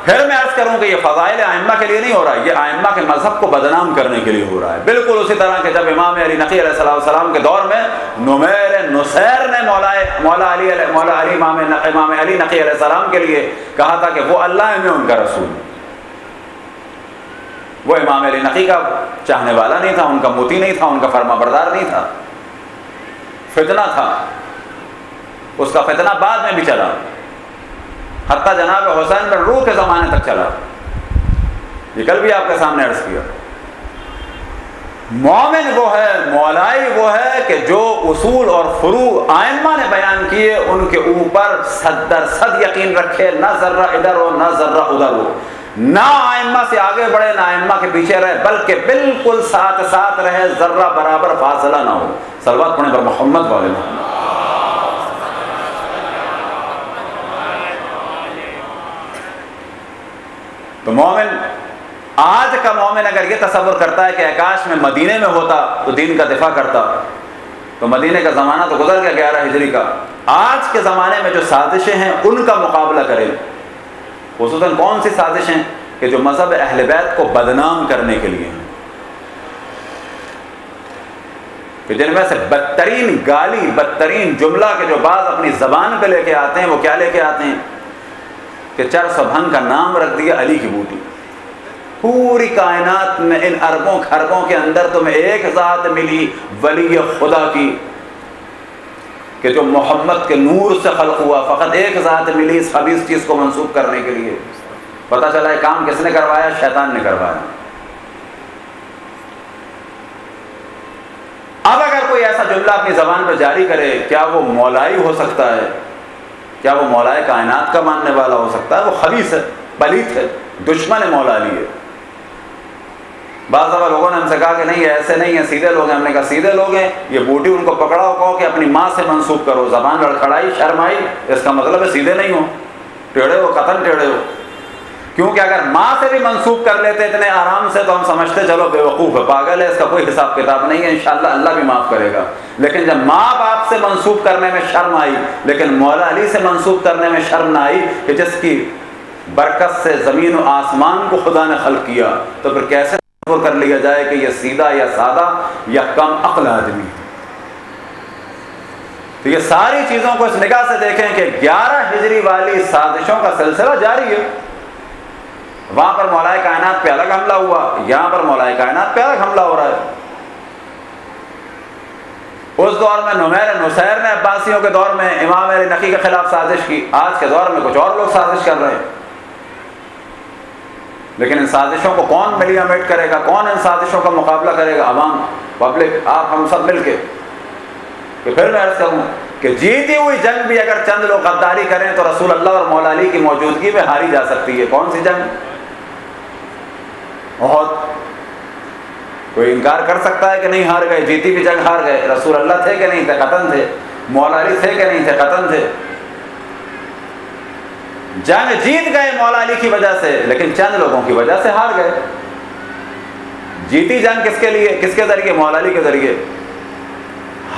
Speaker 1: پھر میں عرض کروں کہ یہ فضائل ائمہ کے لیے نہیں ہو رہا، یہ ائمہ کے مذہب کو بدنام کرنے کے لیے ہو رہا ہے، بالکل اسی طرح کہ جب امام علی نقی علیہ السلام کے دور میں نمیر نصیر نے مولا علی امام علی نقی علیہ السلام کے لیے کہا تھا کہ وہ اللہ ہے، میں ان کا رسول ہوں۔ وہ امام علی نقی کا چاہنے والا نہیں تھا، ان کا موتی نہیں تھا، ان کا فرما بردار نہیں تھا، فتنہ تھا، اس کا فتنہ بعد میں بھی چلا، حتیٰ جناب حسین بن روح کے زمانے تک چلا، یہ کل بھی آپ کے سامنے عرض کیا۔ مومن وہ ہے، مولائی وہ ہے کہ جو اصول اور فروع ائمہ نے بیان کیے ان کے اوپر صد درصد یقین رکھے، نہ ذرہ ادھر ہو نہ ذرہ ادھر ہو، نہ ائمہ سے آگے بڑھے نہ ائمہ کے پیچھے رہے، بلکہ بالکل ساتھ ساتھ رہے، ذرہ برابر فاصلہ نہ ہو۔ صلوات پڑھیں پر محمد والے محمد۔ تو مومن، آج کا مومن اگر یہ تصور کرتا ہے کہ کاش میں مدینے میں ہوتا تو دین کا دفاع کرتا، تو مدینے کا زمانہ تو گزر گیا 11 ہجری کا۔ آج کے زمانے میں جو سازشیں ہیں ان کا مقابلہ کریں، خصوصاً کون سی سازشیں کہ جو مذہب اہل بیت کو بدنام کرنے کے لیے ہیں، کہ جن میں سے بدترین گالی، بدترین جملہ کہ جو بعض اپنی زبان پہ لے کے آتے ہیں، وہ کیا لے کے آتے ہیں کہ چرس و بھنگ کا نام رکھ دیا علی کی بوٹی۔ پوری کائنات میں ان اربوں خربوں کے اندر تمہیں ایک ذات ملی ولی خدا کی کہ جو محمد کے نور سے خلق ہوا، فقط ایک ذات ملی اس خبیث چیز کو منسوب کرنے کے لیے۔ پتہ چلا ہے کام کس نے کروایا؟ شیطان نے کروایا۔ اب اگر کوئی ایسا جملہ اپنی زبان پہ جاری کرے، کیا وہ مولائی ہو سکتا ہے؟ کیا وہ مولا کائنات کا ماننے والا ہو سکتا ہے؟ وہ خبیث ہے، پلیت ہے، دشمن مولا علی ہے۔ بعض دفعہ لوگوں نے ہم سے کہا کہ نہیں ایسے نہیں ہیں، سیدھے لوگ ہیں۔ ہم نے کہا سیدھے لوگ ہیں، یہ بوٹی ان کو پکڑاؤ، کہو کہ اپنی ماں سے منسوب کرو، زبان لڑکھڑائی، شرم آئی، اس کا مطلب ہے سیدھے نہیں ہو، ٹیڑھے ہو، قطن ٹیڑھے ہو۔ کیونکہ اگر ماں سے بھی منسوب کر لیتے اتنے آرام سے تو ہم سمجھتے چلو بے وقوف ہے، پاگل ہے، اس کا کوئی حساب کتاب نہیں ہے، انشاءاللہ اللہ بھی معاف کرے گا۔ لیکن جب ماں باپ سے منسوب کرنے میں شرم آئی، لیکن مولا علی سے منسوب کرنے میں شرم نہ آئی کہ جس کی برکت سے زمین و آسمان کو خدا نے خلق کیا، تو پھر کیسے تصور کر لیا جائے کہ یہ سیدھا یا سادہ یا کم عقل آدمی ہے؟ تو یہ ساری چیزوں کو اس نگاہ سے دیکھیں کہ 11 ہجری والی سازشوں کا سلسلہ جاری ہے۔ وہاں پر مولا کائنات پہ الگ حملہ ہوا، یہاں پر مولا کائنات پہ الگ حملہ ہو رہا ہے۔ اس دور میں نمیر نصیر نے عباسیوں کے دور میں امام علی نقی کے خلاف سازش کی، آج کے دور میں کچھ اور لوگ سازش کر رہے ہیں۔ لیکن ان سازشوں کو کون ملی امیٹ کرے گا؟ کون ان سازشوں کا مقابلہ کرے گا؟ عوام، پبلک، آپ ہم سب مل کے۔ کہ پھر میں عرض کروں کہ جیتی ہوئی جنگ بھی اگر چند لوگ غداری کریں تو رسول اللہ اور مولا علی کی موجودگی میں ہاری جا سکتی ہے۔ کون سی جنگ؟ بہت کوئی انکار کر سکتا ہے کہ نہیں ہار گئے؟ جیتی بھی جنگ ہار گئے، رسول اللہ تھے کہ نہیں تھے؟ قطن تھے۔ مولا علی تھے کہ نہیں تھے؟ قطن تھے۔ جنگ جیت گئے مولا علی کی وجہ سے، لیکن چند لوگوں کی وجہ سے ہار گئے۔ جیتی جنگ کس کے لیے؟ کس کے ذریعے؟ مولا علی کے ذریعے۔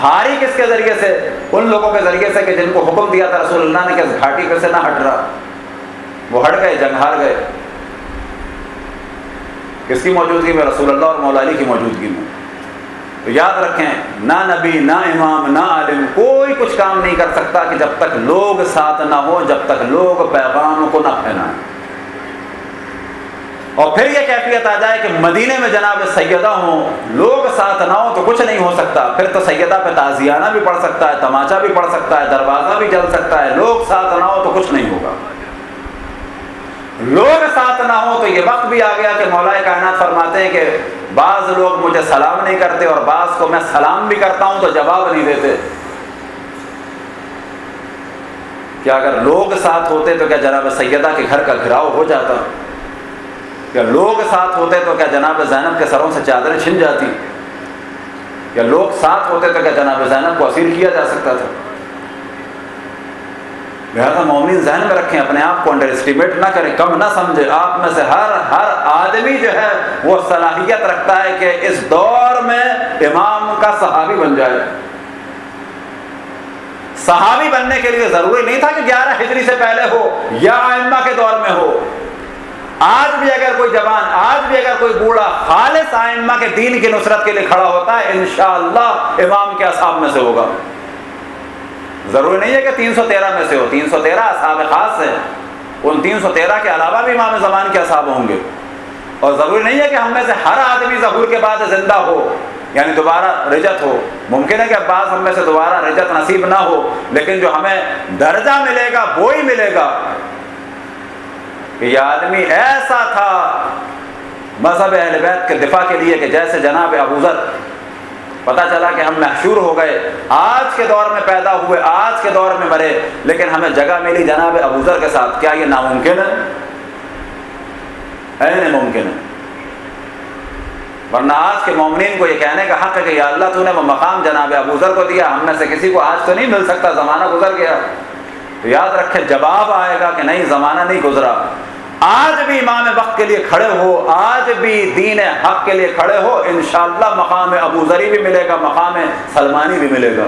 Speaker 1: ہاری کس کے ذریعے سے؟ ان لوگوں کے ذریعے سے کہ جن کو حکم دیا تھا رسول اللہ نے کہ اس گھاٹی پہ سے نہ ہٹ رہا، وہ ہٹ گئے، جنگ ہار گئے۔ کس کی موجودگی میں؟ رسول اللہ اور مولا علی کی موجودگی میں۔ تو یاد رکھیں، نہ نبی، نہ امام، نہ عالم، کوئی کچھ کام نہیں کر سکتا کہ جب تک لوگ ساتھ نہ ہو، جب تک لوگ پیغام کو نہ پھیلائیں۔ اور پھر یہ کیفیت آ جائے کہ مدینے میں جناب سیدہ ہوں، لوگ ساتھ نہ ہوں تو کچھ نہیں ہو سکتا۔ پھر تو سیدہ پہ تعزیانہ بھی پڑ سکتا ہے، تماچا بھی پڑ سکتا ہے، دروازہ بھی جل سکتا ہے۔ لوگ ساتھ نہ ہو تو کچھ نہیں ہوگا۔ لوگ ساتھ نہ ہو تو یہ وقت بھی آ گیا کہ مولا کائنات فرماتے ہیں کہ بعض لوگ مجھے سلام نہیں کرتے اور بعض کو میں سلام بھی کرتا ہوں تو جواب نہیں دیتے۔ کیا اگر لوگ ساتھ ہوتے تو کیا جناب سیدہ کے گھر کا گھراؤ ہو جاتا؟ کیا لوگ ساتھ ہوتے تو کیا جناب زینب کے سروں سے چادریں چھن جاتی؟ کیا لوگ ساتھ ہوتے تو کیا جناب زینب کو اسیر کیا جا سکتا تھا؟ لہذا مومنین ذہن میں رکھیں، اپنے آپ کو انڈر اسٹیمیٹ نہ کریں، کم نہ سمجھیں۔ آپ میں سے ہر آدمی جو ہے وہ صلاحیت رکھتا ہے کہ اس دور میں امام کا صحابی بن جائے۔ صحابی بننے کے لیے ضروری نہیں تھا کہ 11 ہجری سے پہلے ہو یا ائمہ کے دور میں ہو۔ آج بھی اگر کوئی جوان، آج بھی اگر کوئی بوڑھا خالص ائمہ کے دین کی نصرت کے لیے کھڑا ہوتا ہے، انشاءاللہ امام کے اصحاب میں سے ہوگا۔ ضروری نہیں ہے کہ 313 میں سے ہو، 313 اصحاب خاص ہیں، ان 313 کے علاوہ بھی امام زمان کے اصحاب ہوں گے۔ اور ضروری نہیں ہے کہ ہم میں سے ہر آدمی ظہور کے بعد زندہ ہو، یعنی دوبارہ رجت ہو. ممکن ہے کہ بعض ہم میں سے دوبارہ رجت نصیب نہ ہو، لیکن جو ہمیں درجہ ملے گا وہی ملے گا کہ یہ آدمی ایسا تھا مذہب اہل بیت کے دفاع کے لیے کہ جیسے جناب ابو ذر پتہ چلا کہ ہم محشور ہو گئے، آج کے دور میں پیدا ہوئے، آج کے دور میں مرے، لیکن ہمیں جگہ ملی جناب ابو ذر کے ساتھ. کیا یہ ناممکن ہے؟ نہیں ممکن ہے. ورنہ آج کے مومنین کو یہ کہنے کا حق ہے کہ یا اللہ تو نے وہ مقام جناب ابو ذر کو دیا، ہم میں سے کسی کو آج تو نہیں مل سکتا، زمانہ گزر گیا. تو یاد رکھے جواب آئے گا کہ نہیں، زمانہ نہیں گزرا. آج بھی امام وقت کے لیے کھڑے ہو، آج بھی دین حق کے لیے کھڑے ہو، انشاءاللہ مقام ابو ذری بھی ملے گا، مقام سلمانی بھی ملے گا.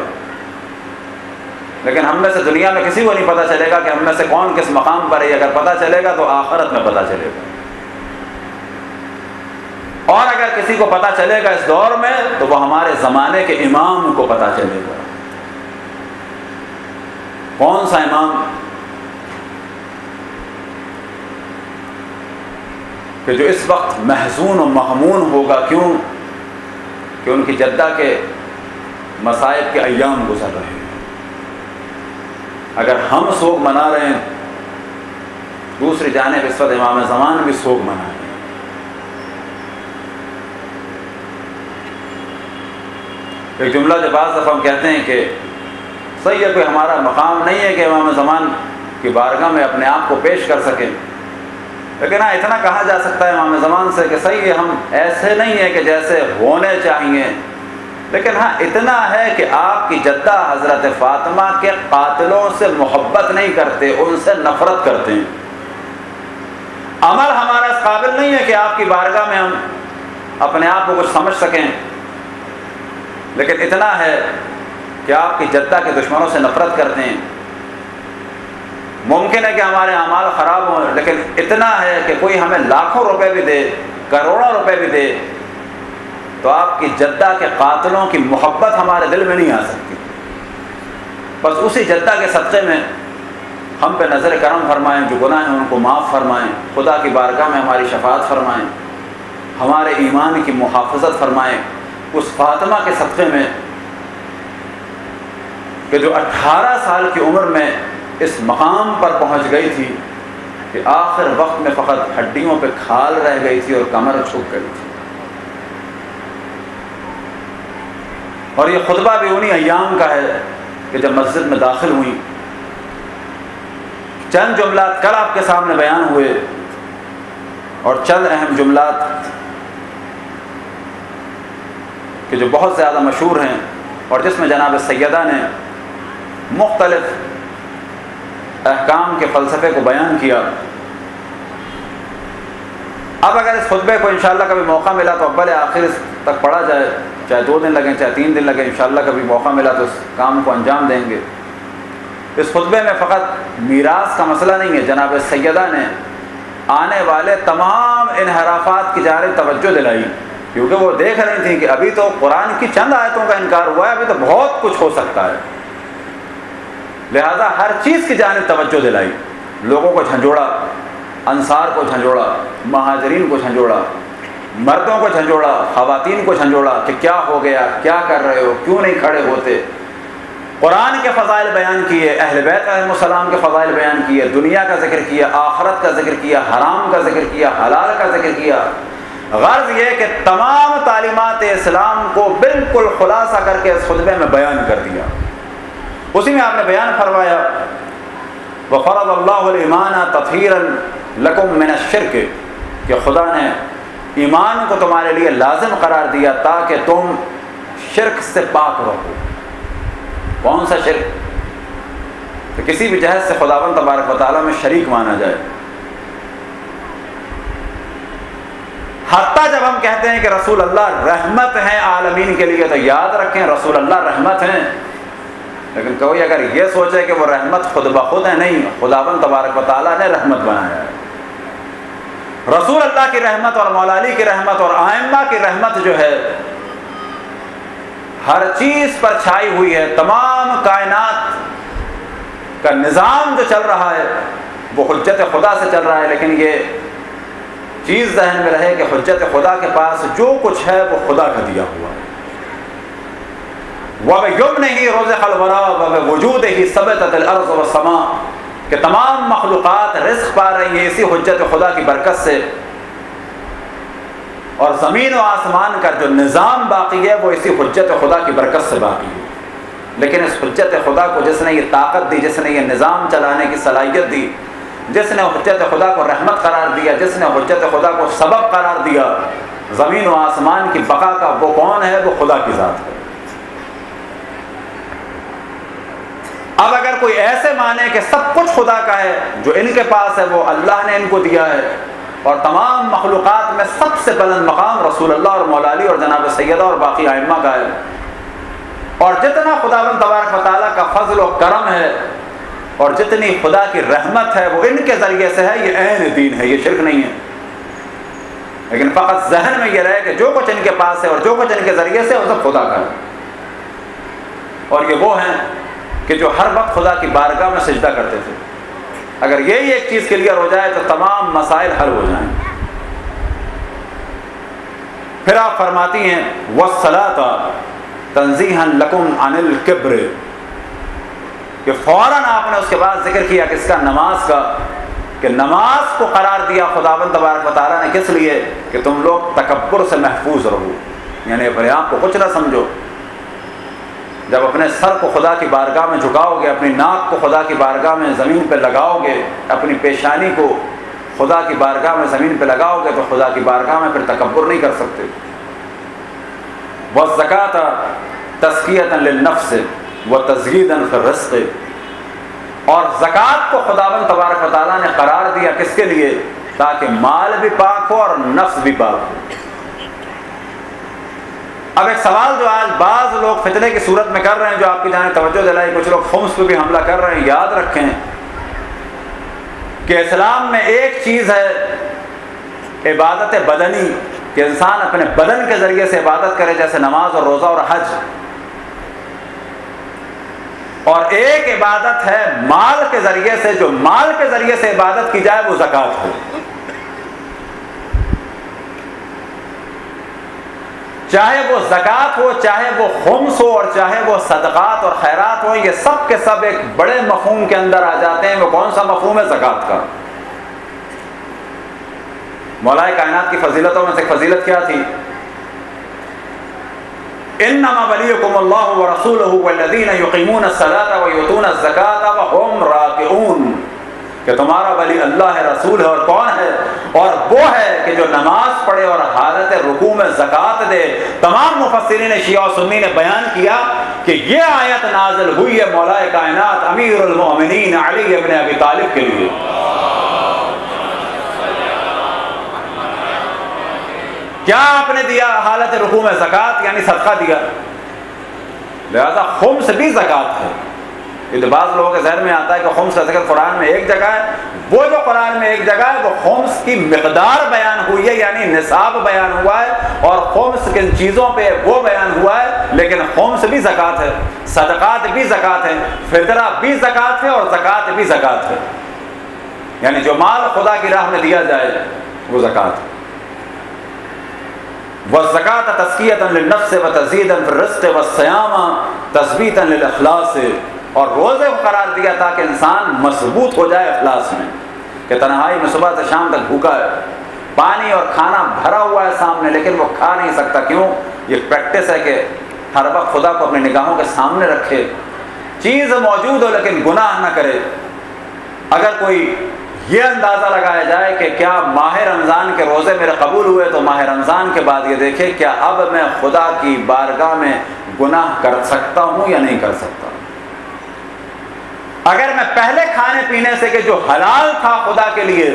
Speaker 1: لیکن ہم میں سے دنیا میں کسی کو نہیں پتہ چلے گا کہ ہم میں سے کون کس مقام پر ہے. اگر پتہ چلے گا تو آخرت میں پتہ چلے گا، اور اگر کسی کو پتہ چلے گا اس دور میں تو وہ ہمارے زمانے کے امام کو پتہ چلے گا. کون سا امام؟ کہ جو اس وقت محزون و مغمون ہوگا. کیوں؟ کہ ان کی جدہ کے مصائب کے ایام گزر رہے ہیں. اگر ہم سوگ منا رہے ہیں، دوسری جانب اس وقت امام زمان بھی سوگ منا رہے ہیں. ایک جملہ جو بعض دفعہ ہم کہتے ہیں کہ صحیح ہے، کوئی ہمارا مقام نہیں ہے کہ امام زمان کی بارگاہ میں اپنے آپ کو پیش کر سکیں، لیکن ہاں اتنا کہا جا سکتا ہے امام زمان سے کہ صحیح ہے، ہم ایسے نہیں ہیں کہ جیسے ہونے چاہیے، لیکن ہاں اتنا ہے کہ آپ کی جدہ حضرت فاطمہ کے قاتلوں سے محبت نہیں کرتے، ان سے نفرت کرتے ہیں. عمل ہمارا اس قابل نہیں ہے کہ آپ کی بارگاہ میں ہم اپنے آپ کو کچھ سمجھ سکیں، لیکن اتنا ہے کہ آپ کی جدہ کے دشمنوں سے نفرت کرتے ہیں. ممکن ہے کہ ہمارے اعمال خراب ہوں، لیکن اتنا ہے کہ کوئی ہمیں لاکھوں روپے بھی دے، کروڑوں روپے بھی دے، تو آپ کی جدہ کے قاتلوں کی محبت ہمارے دل میں نہیں آ سکتی. بس اسی جدہ کے صدقے میں ہم پہ نظر کرم فرمائیں، جو گناہ ہیں ان کو معاف فرمائیں، خدا کی بارگاہ میں ہماری شفاعت فرمائیں، ہمارے ایمان کی محافظت فرمائیں. اس فاطمہ کے صدقے میں کہ جو 18 سال کی عمر میں اس مقام پر پہنچ گئی تھی کہ آخر وقت میں فقط ہڈیوں پہ کھال رہ گئی تھی اور کمر جھک گئی تھی. اور یہ خطبہ بھی انہی ایام کا ہے کہ جب مسجد میں داخل ہوئی. چند جملات کل آپ کے سامنے بیان ہوئے، اور چند اہم جملات کہ جو بہت زیادہ مشہور ہیں اور جس میں جناب سیدہ نے مختلف احکام کے فلسفے کو بیان کیا. اب اگر اس خطبے کو انشاءاللہ کبھی موقع ملا تو اول آخر اس تک پڑھا جائے، چاہے 2 دن لگیں چاہے 3 دن لگیں، انشاءاللہ کبھی موقع ملا تو اس کام کو انجام دیں گے. اس خطبے میں فقط میراث کا مسئلہ نہیں ہے، جناب سیدہ نے آنے والے تمام انحرافات کی جانب توجہ دلائی، کیونکہ وہ دیکھ رہی تھیں کہ ابھی تو قرآن کی چند آیتوں کا انکار ہوا ہے، ابھی تو بہت کچھ ہو سکتا ہے. لہذا ہر چیز کی جانب توجہ دلائی، لوگوں کو جھنجھوڑا، انصار کو جھنجھوڑا، مہاجرین کو جھنجھوڑا، مردوں کو جھنجھوڑا، خواتین کو جھنجھوڑا کہ کیا ہو گیا، کیا کر رہے ہو، کیوں نہیں کھڑے ہوتے. قرآن کے فضائل بیان کیے، اہل بیت علیہم السلام کے فضائل بیان کیے، دنیا کا ذکر کیا، آخرت کا ذکر کیا، حرام کا ذکر کیا، حلال کا ذکر کیا. غرض یہ کہ تمام تعلیمات اسلام کو بالکل خلاصہ کر کے اس خطبے میں بیان کر دیا. اسی میں آپ نے بیان فرمایا وَفَرَضَ اللَّهُ الْإِيمَانَ تَطْهِيرًا لَكُم مِّنَ الشِّرْكِ، کہ خدا نے ایمان کو تمہارے لیے لازم قرار دیا تاکہ تم شرک سے پاک رہو. کون سا شرک؟ کہ کسی بھی جہت سے خداوند تبارک و تعالیٰ میں شریک مانا جائے. حتیٰ جب ہم کہتے ہیں کہ رسول اللہ رحمت ہیں عالمین کے لیے، تو یاد رکھیں رسول اللہ رحمت ہیں، لیکن کوئی اگر یہ سوچے کہ وہ رحمت خود بخود ہے، نہیں، خداوند تبارک و تعالیٰ نے رحمت بنایا ہے. رسول اللہ کی رحمت اور مولا علی کی رحمت اور ائمہ کی رحمت جو ہے ہر چیز پر چھائی ہوئی ہے. تمام کائنات کا نظام جو چل رہا ہے وہ حجت خدا سے چل رہا ہے، لیکن یہ چیز ذہن میں رہے کہ حجت خدا کے پاس جو کچھ ہے وہ خدا کا دیا ہوا ہے. وَبِيُمْنِهِ رُزِقَ الْوَرَىٰ وَبِوُجُودِهِ ثَبَتَتِ الْأَرْضُ وَالسَّمَاءُ کہ تمام مخلوقات رزق پا رہی ہیں اسی حجت خدا کی برکت سے، اور زمین و آسمان کا جو نظام باقی ہے وہ اسی حجت خدا کی برکت سے باقی ہے۔ لیکن اس حجت خدا کو جس نے یہ طاقت دی، جس نے یہ نظام چلانے کی صلاحیت دی، جس نے حجت خدا کو رحمت قرار دیا، جس نے حجت خدا کو سبب قرار دیا زمین و آسمان کی بقا کا، وہ کون ہے؟ وہ خدا کی ذات ہے۔ اب اگر کوئی ایسے مانے کہ سب کچھ خدا کا ہے، جو ان کے پاس ہے وہ اللہ نے ان کو دیا ہے، اور تمام مخلوقات میں سب سے بلند مقام رسول اللہ اور مولا علی اور جناب سیدہ اور باقی ائمہ کا ہے، اور جتنا خداوند تبارک و تعالیٰ کا فضل و کرم ہے اور جتنی خدا کی رحمت ہے وہ ان کے ذریعے سے ہے، یہ عین دین ہے، یہ شرک نہیں ہے۔ لیکن فقط ذہن میں یہ رہے کہ جو کچھ ان کے پاس ہے اور جو کچھ ان کے ذریعے سے وہ سب خدا کا ہے، اور یہ وہ ہیں کہ جو ہر وقت خدا کی بارگاہ میں سجدہ کرتے تھے۔ اگر یہی ایک چیز کلیئر ہو جائے تو تمام مسائل حل ہو جائیں۔ پھر آپ فرماتی ہیں وَالصَّلَاةَ تَنزِيهًا لَكُمْ عَنِ الْكِبْرِ، کہ فوراً آپ نے اس کے بعد ذکر کیا کس کا؟ نماز کا، کہ نماز کو قرار دیا خداوند تبارک و تعالیٰ نے کس لیے؟ کہ تم لوگ تکبر سے محفوظ رہو، یعنی اپنے آپ کو کچھ نہ سمجھو۔ جب اپنے سر کو خدا کی بارگاہ میں جھکاؤ گے، اپنی ناک کو خدا کی بارگاہ میں زمین پہ لگاؤ گے، اپنی پیشانی کو خدا کی بارگاہ میں زمین پہ لگاؤ گے تو خدا کی بارگاہ میں پھر تکبر نہیں کر سکتے۔ وَالزَّكَاةَ تَزْكِيَةً لِلنَّفْسِ وَتَزْيِيدًا فِي الرِّزْقِ، اور زکوٰۃ کو خداوند تبارک و تعالیٰ نے قرار دیا کس کے لیے؟ تاکہ مال بھی پاک ہو اور نفس بھی پاک ہو۔ اب ایک سوال جو آج بعض لوگ فتنے کی صورت میں کر رہے ہیں، جو آپ کی جانب توجہ دلائی، کچھ لوگ خمس پہ بھی حملہ کر رہے ہیں، یاد رکھیں کہ اسلام میں ایک چیز ہے عبادت بدنی، کہ انسان اپنے بدن کے ذریعے سے عبادت کرے جیسے نماز اور روزہ اور حج، اور ایک عبادت ہے مال کے ذریعے سے، جو مال کے ذریعے سے عبادت کی جائے وہ زکوٰۃ ہے۔ چاہے وہ زکوٰۃ ہو، چاہے وہ خمس ہو، اور چاہے وہ صدقات اور خیرات ہوں، یہ سب کے سب ایک بڑے مفہوم کے اندر آ جاتے ہیں۔ وہ کون سا مفہوم ہے؟ زکوٰۃ کا۔ مولا کائنات کی فضیلتوں میں سے فضیلت کیا تھی؟ انما ولیکم اللہ ورسولہ والذین یقیمون الصلاۃ ویؤتون الزکاۃ وہم راکعون، کہ تمہارا ولی اللہ ہے، رسول ہے، اور کون ہے؟ اور وہ ہے کہ جو نماز پڑھے اور حالت رکوع میں زکوٰۃ دے۔ تمام مفسرین شیعہ و سنی نے بیان کیا کہ یہ آیت نازل ہوئی ہے مولا کائنات امیر المومنین علی ابن ابی طالب کے لیے۔ کیا آپ نے دیا حالت رکوع میں زکوٰۃ؟ یعنی صدقہ دیا، لہذا خمس بھی زکوٰۃ ہے۔ یہ تو بعض لوگوں کے ذہن میں آتا ہے کہ خمس کا ذکر قرآن میں ایک جگہ ہے، وہ جو قرآن میں ایک جگہ ہے وہ خمس کی مقدار بیان ہوئی ہے، یعنی نصاب بیان ہوا ہے، اور خمس کن چیزوں پہ وہ بیان ہوا ہے، لیکن خمس بھی زکوٰۃ ہے، صدقات بھی زکوٰۃ ہے، فطرہ بھی زکوٰۃ ہے، اور زکوٰۃ بھی زکوٰۃ ہے، یعنی جو مال خدا کی راہ میں دیا جائے وہ زکوٰۃ ہے۔ وَالزَّكَاةَ تَزْكِيَةً لِلنَّفْسِ وَتَزْيِيدًا فِي الرِّزْقِ وَالصِّيَامَ تَثْبِيتًا لِلْإِخْلَاصِ، اور روزے کو قرار دیا تاکہ انسان مضبوط ہو جائے اخلاص میں، کہ تنہائی میں صبح سے شام تک بھوکا ہے، پانی اور کھانا بھرا ہوا ہے سامنے لیکن وہ کھا نہیں سکتا، کیوں؟ یہ پریکٹس ہے کہ ہر وقت خدا کو اپنی نگاہوں کے سامنے رکھے، چیز موجود ہو لیکن گناہ نہ کرے۔ اگر کوئی یہ اندازہ لگایا جائے کہ کیا ماہ رمضان کے روزے میرے قبول ہوئے، تو ماہ رمضان کے بعد یہ دیکھے کیا اب میں خدا کی بارگاہ میں گناہ کر سکتا ہوں یا نہیں کر سکتا۔ اگر میں پہلے کھانے پینے سے کہ جو حلال تھا خدا کے لیے،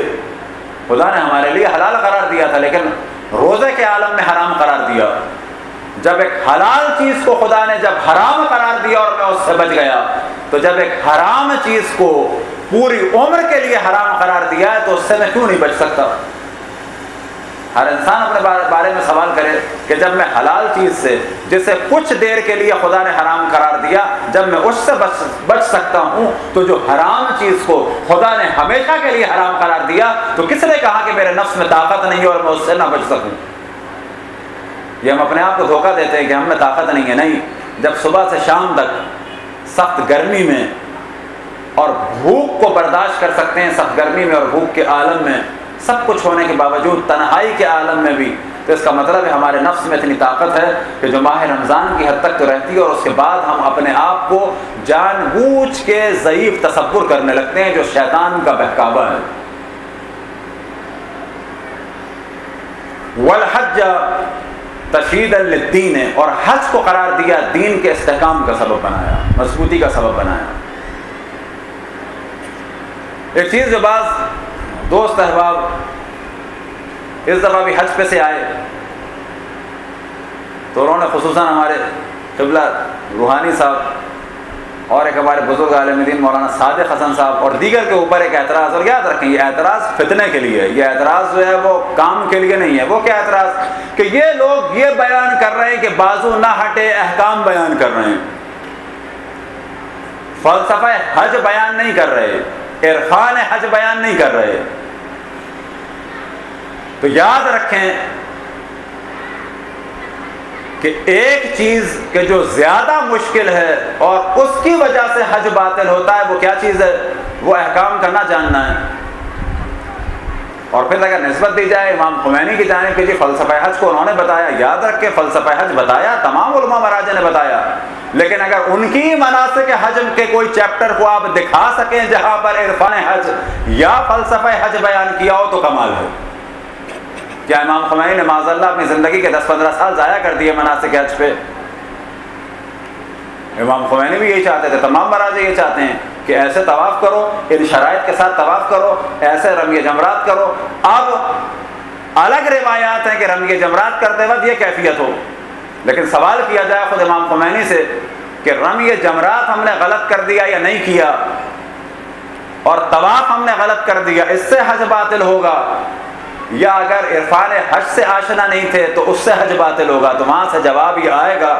Speaker 1: خدا نے ہمارے لیے حلال قرار دیا تھا لیکن روزے کے عالم میں حرام قرار دیا، جب ایک حلال چیز کو خدا نے جب حرام قرار دیا اور میں اس سے بچ گیا، تو جب ایک حرام چیز کو پوری عمر کے لیے حرام قرار دیا ہے تو اس سے میں کیوں نہیں بچ سکتا؟ ہر انسان اپنے بارے میں سوال کرے کہ جب میں حلال چیز سے جسے کچھ دیر کے لیے خدا نے حرام قرار دیا، جب میں اس سے بچ سکتا ہوں، تو جو حرام چیز کو خدا نے ہمیشہ کے لیے حرام قرار دیا تو کس نے کہا کہ میرے نفس میں طاقت نہیں ہے اور میں اس سے نہ بچ سکوں؟ یہ ہم اپنے آپ کو دھوکہ دیتے ہیں کہ ہم میں طاقت نہیں ہے، نہیں، جب صبح سے شام تک سخت گرمی میں اور بھوک کو برداشت کر سکتے ہیں، سخت گرمی میں اور بھوک کے عالم میں، سب کچھ ہونے کے باوجود تنہائی کے عالم میں بھی، تو اس کا مطلب ہے ہمارے نفس میں اتنی طاقت ہے کہ جو ماہ رمضان کی حد تک تو رہتی ہے، اور اس کے بعد ہم اپنے آپ کو جان بوجھ کے ضعیف تصور کرنے لگتے ہیں، جو شیطان کا بہکاوا ہے۔ والحج تشییدا للدین، اور حج کو قرار دیا دین کے استحکام کا سبب بنایا، مضبوطی کا سبب بنایا۔ ایک چیز جو بعض دوست احباب اس دفعہ بھی حج پہ سے آئے تو انہوں نے خصوصاً ہمارے قبلہ روحانی صاحب اور ایک ہمارے بزرگ عالم دین مولانا صادق حسن صاحب اور دیگر کے اوپر ایک اعتراض، اور یاد رکھیں یہ اعتراض فتنے کے لیے ہے، یہ اعتراض جو ہے وہ کام کے لیے نہیں ہے۔ وہ کیا اعتراض کہ یہ لوگ یہ بیان کر رہے ہیں کہ بازو نہ ہٹے، احکام بیان کر رہے ہیں، فلسفہ حج بیان نہیں کر رہے، عرفان حج بیان نہیں کر رہے۔ تو یاد رکھیں کہ ایک چیز کہ جو زیادہ مشکل ہے اور اس کی وجہ سے حج باطل ہوتا ہے، وہ کیا چیز ہے؟ وہ احکام کا نہ جاننا ہے۔ اور پھر اگر نسبت دی جائے امام خمینی کی جانب کہ جی فلسفہ حج کو انہوں نے بتایا، یاد رکھیں فلسفہ حج بتایا تمام علماء مراجع نے بتایا، لیکن اگر ان کی مناسک حج کے کوئی چیپٹر کو آپ دکھا سکیں جہاں پر عرفان حج یا فلسفہ حج بیان کیا ہو تو کمال ہے۔ کیا امام خمینی نے معاذ اللہ اپنی زندگی کے 10-15 سال ضائع کر دیے مناسک حج پہ؟ امام خمینی بھی یہی چاہتے تھے، تمام مراجع یہ چاہتے ہیں کہ ایسے طواف کرو، ان شرائط کے ساتھ طواف کرو، ایسے رمی جمرات کرو۔ اب الگ روایات ہیں کہ رمی جمرات کرتے وقت یہ کیفیت ہو، لیکن سوال کیا جائے خود امام خمینی سے کہ رمی جمرات ہم نے غلط کر دیا یا نہیں کیا، اور طواف ہم نے غلط کر دیا، اس سے حج باطل ہوگا، یا اگر عرفان حج سے آشنا نہیں تھے تو اس سے حج باطل ہوگا؟ تو وہاں سے جواب یہ آئے گا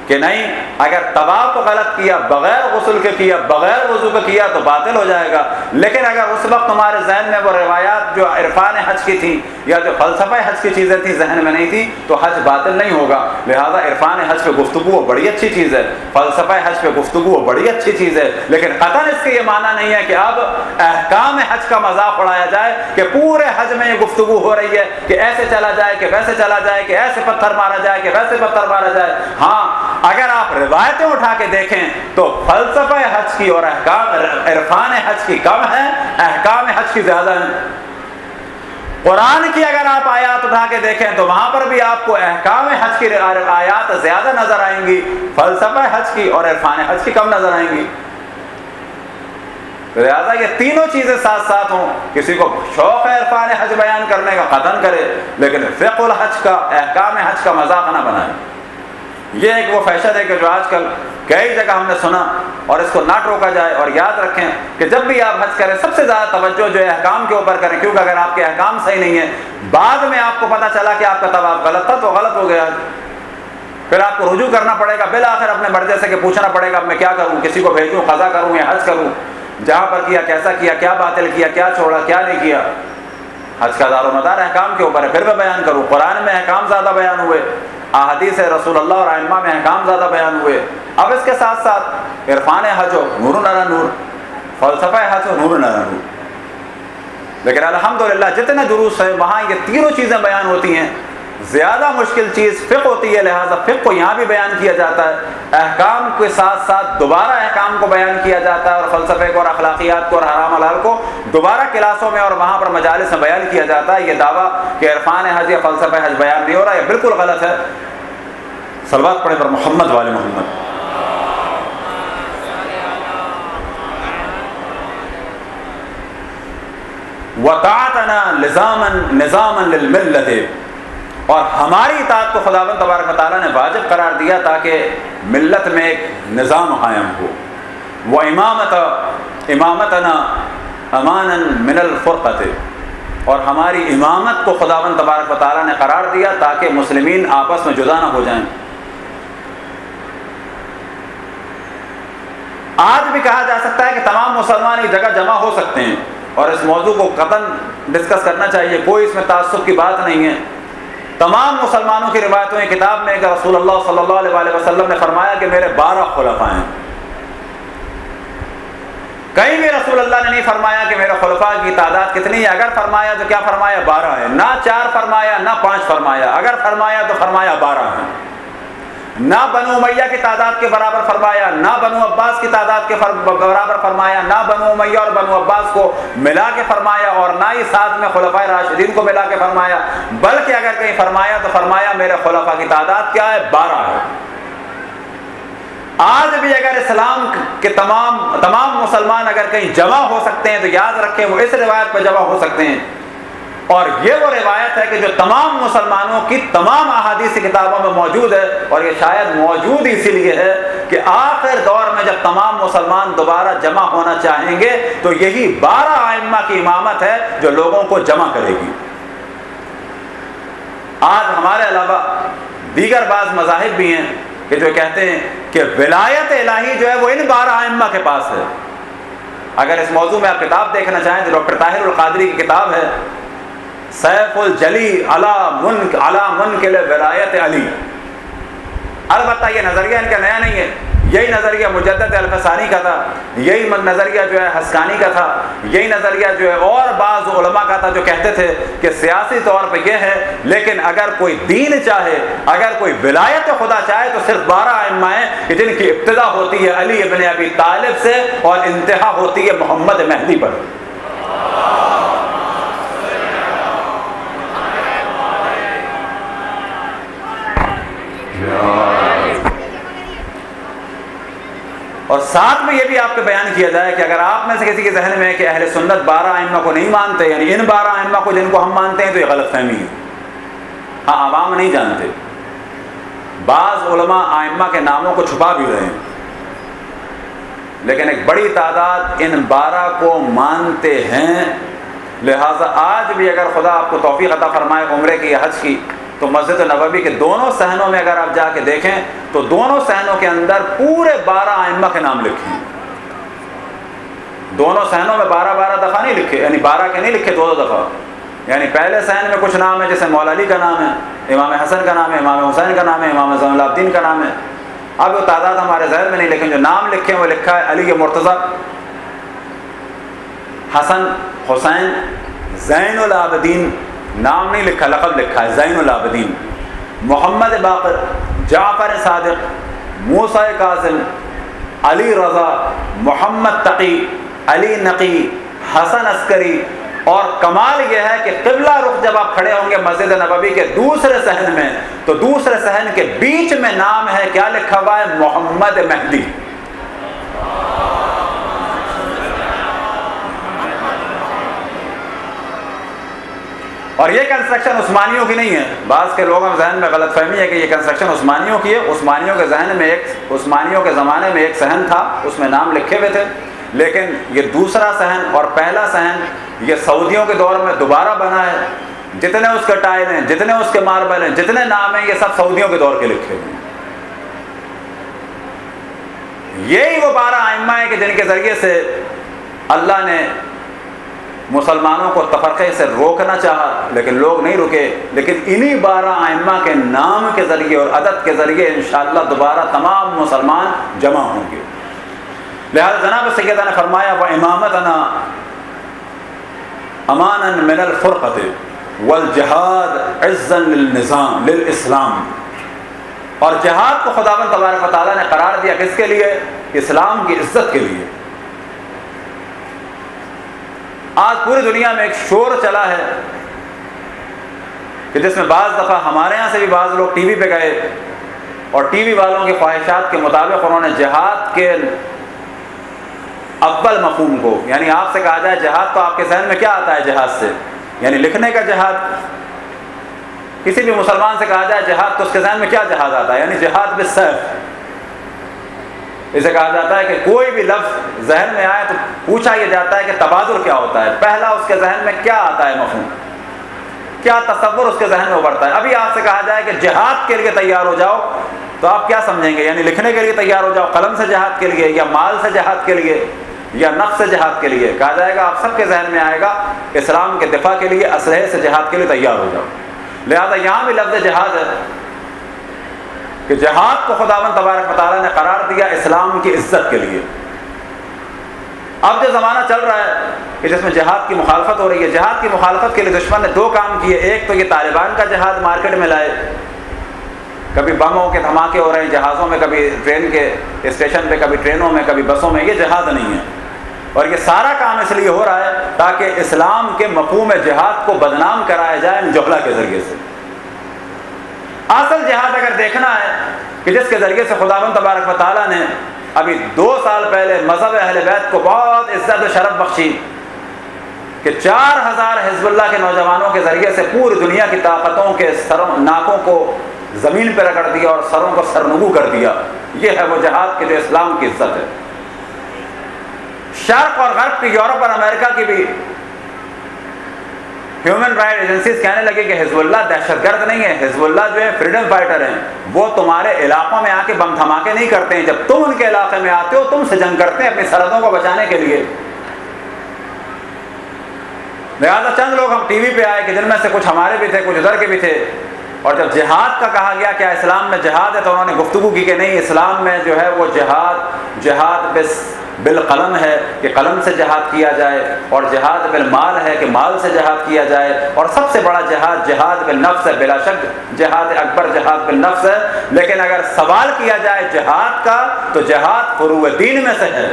Speaker 1: کہ نہیں، اگر طواف غلط کیا، بغیر غسل کے کیا، بغیر وضو کے کیا تو باطل ہو جائے گا، لیکن اگر اس وقت تمہارے ذہن میں وہ روایات جو عرفان حج کی تھیں یا جو فلسفہ حج کی چیزیں تھیں ذہن میں نہیں تھیں تو حج باطل نہیں ہوگا۔ لہذا عرفان حج پہ گفتگو وہ بڑی اچھی چیز ہے، فلسفہ حج پہ گفتگو وہ بڑی اچھی چیز ہے، لیکن قطعاً اس کے یہ معنی نہیں ہے کہ اب احکام حج کا مذاق اڑایا جائے کہ پورے حج میں یہ گفتگو ہو رہی ہے کہ ایسے چلا جائے کہ ویسے چلا جائے، کہ ایسے پتھر مارا جائے کہ ویسے پتھر مارا جائے۔ ہاں، اگر آپ روایتیں اٹھا کے دیکھیں تو فلسفہ حج کی اور احکام عرفان حج کی کم ہیں، احکام حج کی زیادہ ہیں۔ قرآن کی اگر آپ آیات اٹھا کے دیکھیں تو وہاں پر بھی آپ کو احکام حج کی آیات زیادہ نظر آئیں گی، فلسفہ حج کی اور عرفان حج کی کم نظر آئیں گی۔ لہٰذا یہ تینوں چیزیں ساتھ ساتھ ہوں، کسی کو شوق ہے عرفان حج بیان کرنے کا قطعاً کرے، لیکن فقہ الحج کا، احکام حج کا مذاق نہ بنائے۔ یہ ایک وہ فیشن ہے کہ جو آج کل کئی جگہ ہم نے سنا، اور اس کو نہ ٹوکا جائے۔ اور یاد رکھیں کہ جب بھی آپ حج کریں سب سے زیادہ توجہ جو ہے احکام کے اوپر کریں، کیونکہ اگر آپ کے احکام صحیح نہیں ہیں، بعد میں آپ کو پتہ چلا کہ آپ کا طواف غلط تھا تو غلط ہو گیا، پھر آپ کو رجوع کرنا پڑے گا، بالآخر اپنے مرضے سے کہ پوچھنا پڑے گا اب میں کیا کروں، کسی کو بھیجوں، قضا کروں یا حج کروں، جہاں پر کیا کیسا کیا، کیا باطل کیا، کیا چھوڑا، کیا نہیں کیا۔ حج کا دار و مدار احکام کے اوپر ہے۔ پھر میں بیان کروں، قرآن میں احکام زیادہ بیان ہوئے، احادیث رسول اللہ اور ائمہ میں احکام زیادہ بیان ہوئے۔ اب اس کے ساتھ ساتھ عرفان حج ہو نور علی نور، فلسفہ حج ہو نور علی نور، لیکن الحمدللہ جتنے دروس ہیں وہاں یہ تینوں چیزیں بیان ہوتی ہیں۔ زیادہ مشکل چیز فقہ ہوتی ہے، لہٰذا فقہ کو یہاں بھی بیان کیا جاتا ہے، احکام کے ساتھ ساتھ دوبارہ احکام کو بیان کیا جاتا ہے، اور فلسفے کو اور اخلاقیات کو اور حرام حلال کو دوبارہ کلاسوں میں اور وہاں پر مجالس میں بیان کیا جاتا ہے۔ یہ دعویٰ کہ عرفان حج یا فلسفہ حج بیان نہیں ہو رہا، یہ بالکل غلط ہے۔ صلوات پڑھیں پر محمد والے محمد۔ وَطَاعَتَنَا نِظَامًا لِلْمِلَّةِ، اور ہماری اطاعت کو خداوند تبارک و تعالیٰ نے واجب قرار دیا تاکہ ملت میں ایک نظام قائم ہو۔ امامتنا امانا من الفرقۃ، اور ہماری امامت کو خداوند تبارک و تعالیٰ نے قرار دیا تاکہ مسلمین آپس میں جدا نہ ہو جائیں۔ آج بھی کہا جا سکتا ہے کہ تمام مسلمان ایک جگہ جمع ہو سکتے ہیں، اور اس موضوع کو قطعاً ڈسکس کرنا چاہیے، کوئی اس میں تعصب کی بات نہیں ہے، تمام مسلمانوں کی روایتوں کی کتاب میں کہ رسول اللہ صلی اللہ علیہ وسلم نے فرمایا کہ میرے 12 خلفاء ہیں. کہیں بھی رسول اللہ نے نہیں فرمایا کہ میرے خلفاء کی تعداد کتنی ہے. اگر فرمایا تو کیا فرمایا؟ 12 ہے. نہ 4 فرمایا نہ 5 فرمایا. اگر فرمایا تو فرمایا 12 ہے. نہ بنو امیہ کی تعداد کے برابر فرمایا، نہ بنو عباس کی تعداد کے برابر فرمایا، نہ بنو امیہ اور بنو عباس کو ملا کے فرمایا، اور نہ ہی ساتھ میں خلفائے راشدین کو ملا کے فرمایا، بلکہ اگر کہیں فرمایا تو فرمایا میرے خلفاء کی تعداد کیا ہے؟ 12 ہے. آج بھی اگر اسلام کے تمام مسلمان اگر کہیں جمع ہو سکتے ہیں تو یاد رکھیں وہ اس روایت پہ جمع ہو سکتے ہیں. اور یہ وہ روایت ہے کہ جو تمام مسلمانوں کی تمام احادیث کتابوں میں موجود ہے، اور یہ شاید موجود اسی لیے ہے کہ آخر دور میں جب تمام مسلمان دوبارہ جمع ہونا چاہیں گے تو یہی 12 ائمہ کی امامت ہے جو لوگوں کو جمع کرے گی. آج ہمارے علاوہ دیگر بعض مذاہب بھی ہیں کہ جو کہتے ہیں کہ ولایت الہی جو ہے وہ ان 12 ائمہ کے پاس ہے. اگر اس موضوع میں آپ کتاب دیکھنا چاہیں تو ڈاکٹر طاہر القادری کی کتاب ہے سیف الجلی علی منکر ولایت علی. البتہ یہ نظریہ ان کا نیا نہیں ہے، یہی نظریہ مجدد الفسانی کا تھا، یہی نظریہ جو ہے حسکانی کا تھا، یہی نظریہ جو ہے اور بعض علماء کا تھا جو کہتے تھے کہ سیاسی طور پہ یہ ہے، لیکن اگر کوئی دین چاہے، اگر کوئی ولایت خدا چاہے تو صرف 12 ائمہ ہیں کہ جن کی ابتدا ہوتی ہے علی ابن ابی طالب سے اور انتہا ہوتی ہے محمد مہدی پر. اور ساتھ میں یہ بھی آپ کو بیان کیا جائے کہ اگر آپ میں سے کسی کے ذہن میں ہے کہ اہل سنت 12 ائمہ کو نہیں مانتے، یعنی ان 12 ائمہ کو جن کو ہم مانتے ہیں، تو یہ غلط فہمی ہے. ہاں عوام نہیں جانتے، بعض علماء ائمہ کے ناموں کو چھپا بھی رہے ہیں، لیکن ایک بڑی تعداد ان 12 کو مانتے ہیں. لہٰذا آج بھی اگر خدا آپ کو توفیق عطا فرمائے عمرے کی یا حج کی، تو مسجد نبوی کے دونوں صحنوں میں اگر آپ جا کے دیکھیں تو دونوں صحنوں کے اندر پورے 12 ائمہ کے نام لکھے ہیں. دونوں صحنوں میں 12 دفعہ نہیں لکھے، یعنی 12 کے نہیں لکھے، 2 دفعہ. یعنی پہلے صحن میں کچھ نام ہے، جیسے مولا علی کا نام ہے، امام حسن کا نام ہے، امام حسین کا نام ہے، امام زین العابدین کا نام ہے. اب وہ تعداد ہمارے ذہن میں نہیں، لیکن جو نام لکھے ہیں وہ لکھا ہے علی مرتضیٰ، حسن، حسین، زین العابدین. نام نہیں لکھا، لقب لکھا ہے زین العابدین. محمد باقر، جعفر صادق، موسیٰ کاظم، علی رضا، محمد تقی، علی نقی، حسن عسکری. اور کمال یہ ہے کہ قبلہ رخ جب آپ کھڑے ہوں گے مسجد نبوی کے دوسرے صحن میں تو دوسرے صحن کے بیچ میں نام ہے، کیا لکھا ہوا ہے؟ محمد مہدی. اور یہ کنسٹرکشن عثمانیوں کی نہیں ہے. بعض کے لوگوں کے ذہن میں غلط فہمی ہے کہ یہ کنسٹرکشن عثمانیوں کی ہے. عثمانیوں کے ذہن میں عثمانیوں کے زمانے میں ایک صحن تھا، اس میں نام لکھے ہوئے تھے، لیکن یہ دوسرا صحن اور پہلا صحن یہ سعودیوں کے دور میں دوبارہ بنا ہے. جتنے اس کے ٹائل ہیں، جتنے اس کے ماربل ہیں، جتنے نام ہیں، یہ سب سعودیوں کے دور کے لکھے ہوئے ہیں. یہی وہ 12 ائمہ ہیں کہ جن کے ذریعے سے اللہ نے مسلمانوں کو تفرقے سے روکنا چاہا، لیکن لوگ نہیں رکے. لیکن انہی 12 ائمہ کے نام کے ذریعے اور عدد کے ذریعے انشاءاللہ دوبارہ تمام مسلمان جمع ہوں گے. لہذا جناب سیدہ نے فرمایا وَإِمَامَتَنَا أَمَانًا مِنَ الْفُرْقَةِ وَالْجِهَادِ عِزًّا لِلنِّظَامِ لِلْإِسْلام. اور جہاد کو خداوند تبارک و تعالیٰ نے قرار دیا کس کے لیے؟ اسلام کی عزت کے لیے. آج پوری دنیا میں ایک شور چلا ہے کہ جس میں بعض دفعہ ہمارے یہاں سے بھی بعض لوگ ٹی وی پہ گئے اور ٹی وی والوں کی خواہشات کے مطابق انہوں نے جہاد کے اول مفہوم کو، یعنی آپ سے کہا جائے جہاد تو آپ کے ذہن میں کیا آتا ہے جہاد سے؟ یعنی لکھنے کا جہاد. کسی بھی مسلمان سے کہا جائے جہاد تو اس کے ذہن میں کیا جہاد آتا ہے؟ یعنی جہاد بالسیف. اسے کہا جاتا ہے کہ کوئی بھی لفظ ذہن میں آئے تو پوچھا یہ جاتا ہے کہ تبادل کیا ہوتا ہے، پہلا اس کے ذہن میں کیا آتا ہے مفہوم، کیا تصور اس کے ذہن میں ابھرتا ہے. ابھی آپ سے کہا جائے کہ جہاد کے لیے تیار ہو جاؤ تو آپ کیا سمجھیں گے؟ یعنی لکھنے کے لیے تیار ہو جاؤ، قلم سے جہاد کے لیے، یا مال سے جہاد کے لیے، یا نفس سے جہاد کے لیے. کہا جائے گا آپ سب کے ذہن میں آئے گا اسلام کے دفاع کے لیے، اسلحے سے جہاد کے لیے تیار ہو جاؤ. لہذا یہاں بھی لفظ جہاد ہے کہ جہاد کو خداوند تبارک و تعالیٰ نے قرار دیا اسلام کی عزت کے لیے۔ اب جو زمانہ چل رہا ہے کہ جس میں جہاد کی مخالفت ہو رہی ہے، جہاد کی مخالفت کے لیے دشمن نے دو کام کیے، ایک تو یہ طالبان کا جہاد مارکیٹ میں لائے، کبھی بموں کے دھماکے ہو رہے ہیں جہازوں میں، کبھی ٹرین کے اسٹیشن پہ، کبھی ٹرینوں میں، کبھی بسوں میں، یہ جہاد نہیں ہے، اور یہ سارا کام اس لیے ہو رہا ہے تاکہ اسلام کے مفہوم جہاد کو بدنام کرایا جائے ان جہلا کے ذریعے سے۔ اصل جہاد اگر دیکھنا ہے کہ جس کے ذریعے سے خداوند تبارک و تعالیٰ نے ابھی 2 سال پہلے مذہب اہل بیت کو بہت عزت و شرف بخشی کہ 4000 حزب اللہ کے نوجوانوں کے ذریعے سے پوری دنیا کی طاقتوں کے ناکوں کو زمین پہ رگڑ دیا اور سروں کو سرنگو کر دیا، یہ ہے وہ جہاد کہ جو اسلام کی عزت ہے۔ شرق اور غرب کی، یورپ اور امریکہ کی بھی ہیومن رائٹ ایجنسیز کہنے لگے کہ حزب اللہ دہشت گرد نہیں ہے، حزب اللہ جو ہے فریڈم فائٹر ہیں، وہ تمہارے علاقوں میں آ کے بم دھماکے نہیں کرتے ہیں، جب تم ان کے علاقے میں آتے ہو تم سے جنگ کرتے ہیں اپنی سرحدوں کو بچانے کے لیے۔ لہٰذا چند لوگ ہم ٹی وی پہ آئے کہ جن میں سے کچھ ہمارے بھی تھے، کچھ ادھر کے بھی تھے، اور جب جہاد کا کہا گیا کیا اسلام میں جہاد ہے تو انہوں نے گفتگو کی کہ نہیں، اسلام میں جو ہے وہ جہاد بالقلم ہے کہ قلم سے جہاد کیا جائے، اور جہاد بالمال ہے کہ مال سے جہاد کیا جائے، اور سب سے بڑا جہاد بالنفس ہے، بلا شک جہاد اکبر جہاد بالنفس ہے، لیکن اگر سوال کیا جائے جہاد کا تو جہاد فروع دین میں سے ہے۔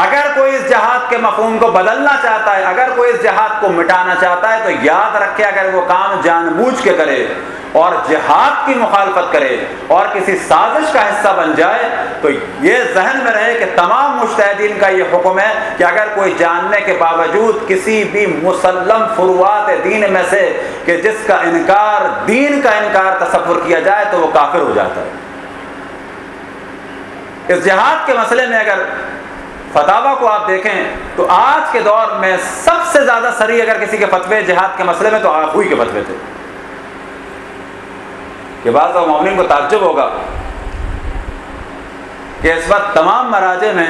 Speaker 1: اگر کوئی اس جہاد کے مفہوم کو بدلنا چاہتا ہے، اگر کوئی اس جہاد کو مٹانا چاہتا ہے تو یاد رکھے اگر وہ کام جان بوجھ کے کرے اور جہاد کی مخالفت کرے اور کسی سازش کا حصہ بن جائے تو یہ ذہن میں رہے کہ تمام مجتہدین کا یہ حکم ہے کہ اگر کوئی جاننے کے باوجود کسی بھی مسلم فروعات دین میں سے کہ جس کا انکار، دین کا انکار تصور کیا جائے تو وہ کافر ہو جاتا ہے۔ اس جہاد کے مسئلے میں اگر فتاوا کو آپ دیکھیں تو آج کے دور میں سب سے زیادہ صریح اگر کسی کے فتوے جہاد کے مسئلے میں تو آخوئی کے فتوے تھے کہ بعض مومنین کو تعجب ہوگا کہ اس وقت تمام مراجع میں،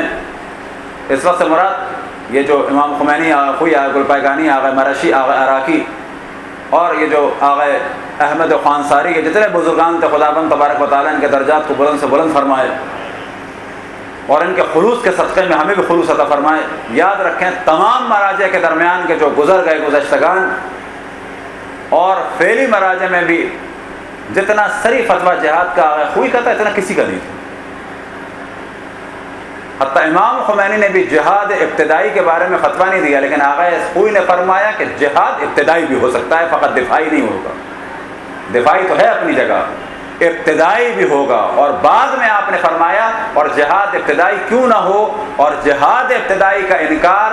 Speaker 1: اس وقت سے مراد یہ جو امام خمینی آخوئی، آغا گلپائگانی، آغا مرشی، آغا عراقی اور یہ جو آغا احمد خوانصاری، یہ جتنے بزرگان تھے خداوند تبارک و تعالیٰ ان کے درجات کو بلند سے بلند فرمائے اور ان کے خلوص کے صدقے میں ہمیں بھی خلوص عطا فرمائے۔ یاد رکھیں تمام مراجع کے درمیان کے جو گزر گئے گزشتگان اور فعلی مراجع میں بھی جتنا صریح فتویٰ جہاد کا آغا خوئی کا تھا اتنا کسی کا نہیں تھا۔ حتیٰ امام خمینی نے بھی جہاد ابتدائی کے بارے میں فتویٰ نہیں دیا، لیکن آغا خوئی نے فرمایا کہ جہاد ابتدائی بھی ہو سکتا ہے، فقط دفاعی نہیں ہوگا۔ دفاعی تو ہے اپنی جگہ، ابتدائی بھی ہوگا۔ اور بعد میں آپ نے فرمایا اور جہاد ابتدائی کیوں نہ ہو، اور جہاد ابتدائی کا انکار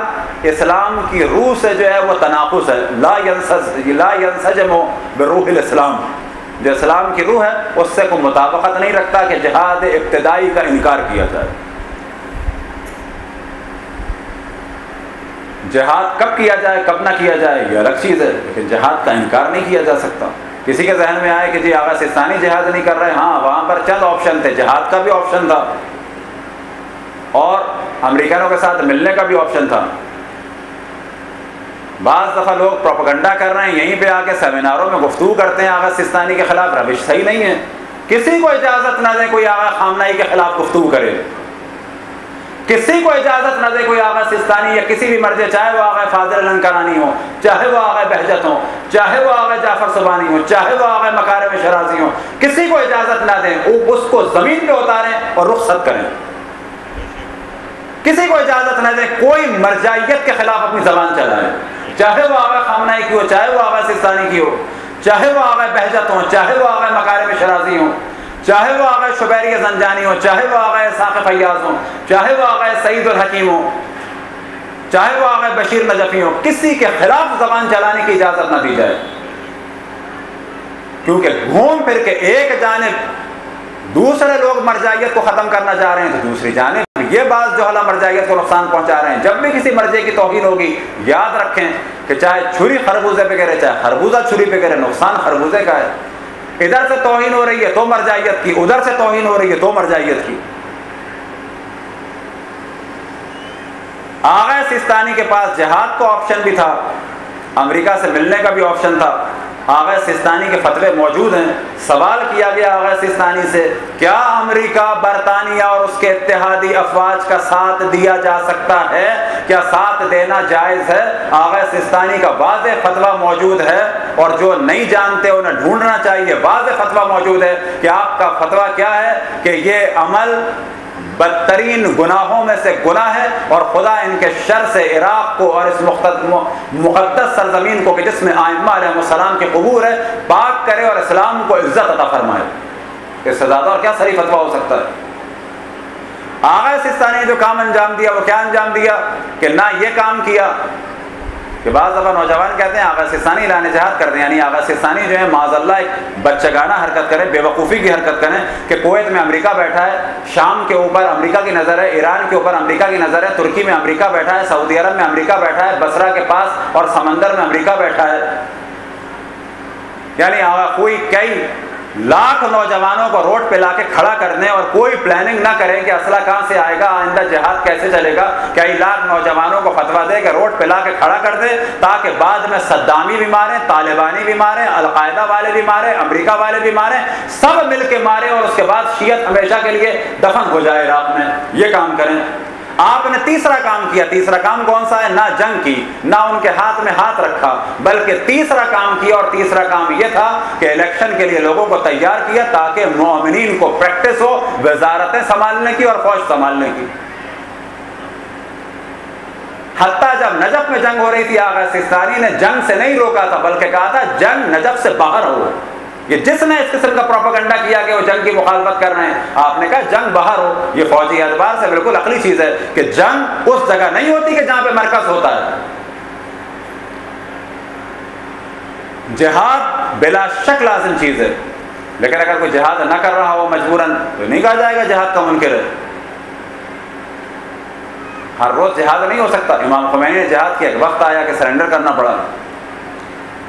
Speaker 1: اسلام کی روح سے جو ہے وہ تناقض ہے، لا ينسجم بروح الاسلام، جو اسلام کی روح ہے اس سے کوئی مطابقت نہیں رکھتا کہ جہاد ابتدائی کا انکار کیا جائے۔ جہاد کب کیا جائے کب نہ کیا جائے یہ الگ چیز ہے، لیکن جہاد کا انکار نہیں کیا جا سکتا۔ کسی کے ذہن میں آئے کہ جی آغا سستانی جہاد نہیں کر رہے، ہاں وہاں پر چند آپشن تھے، جہاد کا بھی آپشن تھا اور امریکنوں کے ساتھ ملنے کا بھی آپشن تھا۔ بعض دفعہ لوگ پروپیگنڈا کر رہے ہیں، یہیں پہ آ کے سیمیناروں میں گفتگو کرتے ہیں آغا سستانی کے خلاف، روش صحیح نہیں ہے۔ کسی کو اجازت نہ دیں کوئی آغا خامنہئی کے خلاف گفتگو کرے، کسی کو اجازت نہ دے کوئی آغا سستانی یا کسی بھی مرجع، چاہے وہ آغا فاضل الانکرانی ہو، چاہے وہ آغا بہجت ہو، چاہے وہ آغا جعفر سبحانی ہو، چاہے وہ آغا مکارم شرازی ہو، کسی کو اجازت نہ دیں، اس کو زمین پہ اتاریں اور رخصت کریں۔ کسی کو اجازت نہ دیں کوئی مرجعیت کے خلاف اپنی زبان چلائے، چاہے وہ آغا خامنہئی کی ہو، چاہے وہ آغا سستانی کی ہو، چاہے وہ آغا بہجت ہو، چاہے وہ آغا مکارم شرازی ہو، چاہے وہ آغا شبیری زنجانی ہو، چاہے وہ آغا اسحاق فیاض ہو، چاہے وہ آغا سعید الحکیم ہو، چاہے وہ آغا بشیر نجفی ہو، کسی کے خلاف زبان چلانے کی اجازت نہ دی جائے، کیونکہ گھوم پھر کے ایک جانب دوسرے لوگ مرجعیت کو ختم کرنا چاہ رہے ہیں تو دوسری جانب یہ بعض جو حالا مرجعیت کو نقصان پہنچا رہے ہیں۔ جب بھی کسی مرجع کی توہین ہوگی یاد رکھیں کہ چاہے چھری خربوزے پہ گرے، چاہے خربوزہ چھری پہ گرے، نقصان خربوزے کا ہے۔ ادھر سے توہین ہو رہی ہے تو مرجعیت کی، ادھر سے توہین ہو رہی ہے تو مرجعیت کی۔ آغا سستانی کے پاس جہاد کا آپشن بھی تھا، امریکہ سے ملنے کا بھی آپشن تھا، آغا سستانی کے فتوے موجود ہیں۔ سوال کیا گیا آغا سستانی سے، کیا امریکہ، برطانیہ اور اس کے اتحادی افواج کا ساتھ دیا جا سکتا ہے؟ کیا ساتھ دینا جائز ہے؟ آغا سستانی کا واضح فتویٰ موجود ہے، اور جو نہیں جانتے انہیں ڈھونڈنا چاہیے۔ واضح فتویٰ موجود ہے کہ آپ کا فتویٰ کیا ہے کہ یہ عمل بدترین گناہوں میں سے گناہ ہے، اور خدا ان کے شر سے عراق کو اور اس مقدس سرزمین کو کہ جس میں ائمہ علیہ السلام کے قبور ہے پاک کرے اور اسلام کو عزت عطا فرمائے۔ اس سے زیادہ اور کیا صحیح فتویٰ ہو سکتا ہے؟ آغا سستانی نے جو کام انجام دیا وہ کیا انجام دیا کہ نہ یہ کام کیا کہ بعض دفعہ نوجوان کہتے ہیں آغا سستانی اعلان جہاد کر دیں، یعنی آغا سستانی جو ہے معاذ اللہ ایک بچگانہ حرکت کریں، بے وقوفی کی حرکت کریں کہ کویت میں امریکہ بیٹھا ہے، شام کے اوپر امریکہ کی نظر ہے، ایران کے اوپر امریکہ کی نظر ہے، ترکی میں امریکہ بیٹھا ہے، سعودی عرب میں امریکہ بیٹھا ہے، بصرہ کے پاس اور سمندر میں امریکہ بیٹھا ہے۔ یعنی آغا کوئی کئی لاکھ نوجوانوں کو روڈ پہ لا کے کھڑا کر دیں اور کوئی پلاننگ نہ کریں کہ اسلحہ کہاں سے آئے گا، آئندہ جہاد کیسے چلے گا، کئی لاکھ نوجوانوں کو فتویٰ دے کہ روڈ پہ لا کے کھڑا کر دے تاکہ بعد میں صدامی بھی ماریں، طالبانی بھی ماریں، القاعدہ والے بھی ماریں، امریکہ والے بھی ماریں، سب مل کے ماریں اور اس کے بعد شیعت ہمیشہ کے لیے دفن ہو جائے عراق میں۔ یہ کام کریں۔ آپ نے تیسرا کام کیا۔ تیسرا کام کون سا ہے؟ نہ جنگ کی، نہ ان کے ہاتھ میں ہاتھ رکھا، بلکہ تیسرا کام کیا، اور تیسرا کام یہ تھا کہ الیکشن کے لیے لوگوں کو تیار کیا تاکہ مومنین کو پریکٹس ہو وزارتیں سنبھالنے کی اور فوج سنبھالنے کی۔ حتیٰ جب نجف میں جنگ ہو رہی تھی آغا سستانی نے جنگ سے نہیں روکا تھا، بلکہ کہا تھا جنگ نجف سے باہر ہو۔ یہ جس نے اس قسم کا پروپیگنڈا کیا کہ وہ جنگ کی مخالفت کر رہے ہیں، آپ نے کہا جنگ باہر ہو۔ یہ فوجی اعتبار سے بالکل عقلی چیز ہے کہ جنگ اس جگہ نہیں ہوتی کہ جہاں پہ مرکز ہوتا ہے۔ جہاد بلا شک لازم چیز ہے، لیکن اگر کوئی جہاد نہ کر رہا ہو مجبوراً تو نہیں کہا جائے گا جہاد کا منکر ہے۔ ہر روز جہاد نہیں ہو سکتا۔ امام خمینی نے جہاد کیا، ایک وقت آیا کہ سرنڈر کرنا پڑا،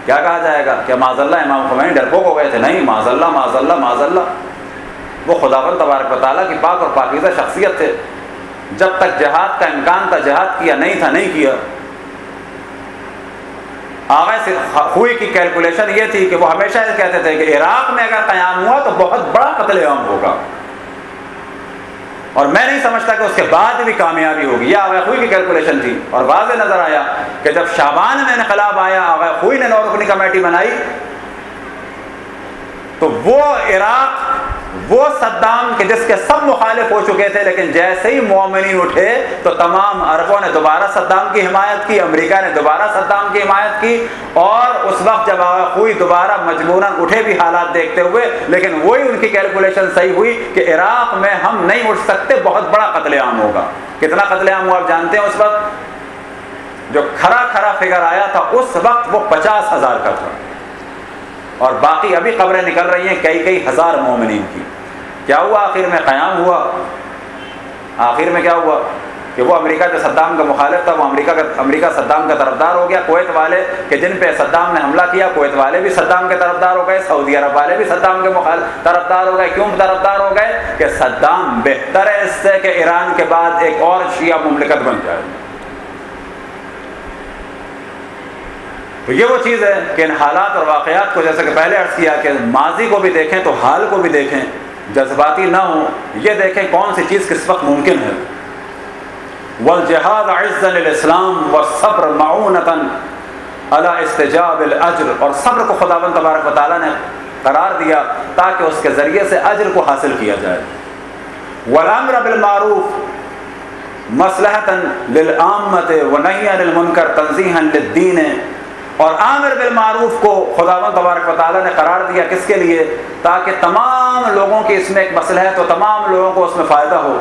Speaker 1: کیا کہا جائے گا؟ کیا معاذ اللہ امام خمینی ڈرپوک ہو گئے تھے؟ نہیں، معاذ اللہ معاذ اللہ معاذ اللہ، وہ خداوند تبارک و تعالیٰ کی پاک اور پاکیزہ شخصیت تھے۔ جب تک جہاد کا امکان تھا جہاد کیا، نہیں تھا نہیں کیا۔ آغا سے خوئی کی کیلکولیشن یہ تھی کہ وہ ہمیشہ یہ کہتے تھے کہ عراق میں اگر قیام ہوا تو بہت بڑا قتل عام ہوگا، اور میں نہیں سمجھتا کہ اس کے بعد بھی کامیابی ہوگی۔ یہ آغا خوئی کی کیلکولیشن تھی، اور واضح نظر آیا کہ جب شعبان میں انقلاب آیا، آغا خوئی نے 9 رکنی کمیٹی بنائی، تو وہ عراق، وہ صدام کہ جس کے سب مخالف ہو چکے تھے، لیکن جیسے ہی مومنین اٹھے تو تمام عربوں نے دوبارہ صدام کی حمایت کی، امریکہ نے دوبارہ صدام کی حمایت کی، اور اس وقت جب آغا خوئی دوبارہ مجبوراً اٹھے بھی حالات دیکھتے ہوئے، لیکن وہی ان کی کیلکولیشن صحیح ہوئی کہ عراق میں ہم نہیں اٹھ سکتے، بہت بڑا قتل عام ہوگا۔ کتنا قتل عام ہوا آپ جانتے ہیں؟ اس وقت جو کھرا فگر آیا تھا اس وقت وہ 50,000 کا تھا، اور باقی ابھی خبریں نکل رہی ہیں کئی ہزار مومنین کی۔ کیا ہوا آخر میں؟ قیام ہوا۔ آخر میں کیا ہوا کہ وہ امریکہ جو صدام کا مخالف تھا، وہ امریکہ صدام کا طرفدار ہو گیا۔ کویت والے کہ جن پہ صدام نے حملہ کیا، کویت والے بھی صدام کے طرفدار ہو گئے، سعودی عرب والے بھی صدام کے طرفدار ہو گئے۔ کیوں طرفدار ہو گئے؟ کہ صدام بہتر ہے اس سے کہ ایران کے بعد ایک اور شیعہ مملکت بن جائے۔ تو یہ وہ چیز ہے کہ ان حالات اور واقعات کو، جیسا کہ پہلے عرض کیا کہ ماضی کو بھی دیکھیں تو حال کو بھی دیکھیں، جذباتی نہ ہوں، یہ دیکھیں کون سی چیز کس وقت ممکن ہے۔ والجہاد عزا للاسلام والصبر معونۃ علی استجاب الاجر، اور صبر کو خداوند تبارک و تعالیٰ نے قرار دیا تاکہ اس کے ذریعے سے اجر کو حاصل کیا جائے۔ والامر بالمعروف مصلحۃ للعامۃ ونہی عن المنکر تنزیہا للدین، اور عامر بالمعروف کو خداوند تبارک و تعالیٰ نے قرار دیا کس کے لیے؟ تاکہ تمام لوگوں کی اس میں ایک مصلحت ہو، تمام لوگوں کو اس میں فائدہ ہو۔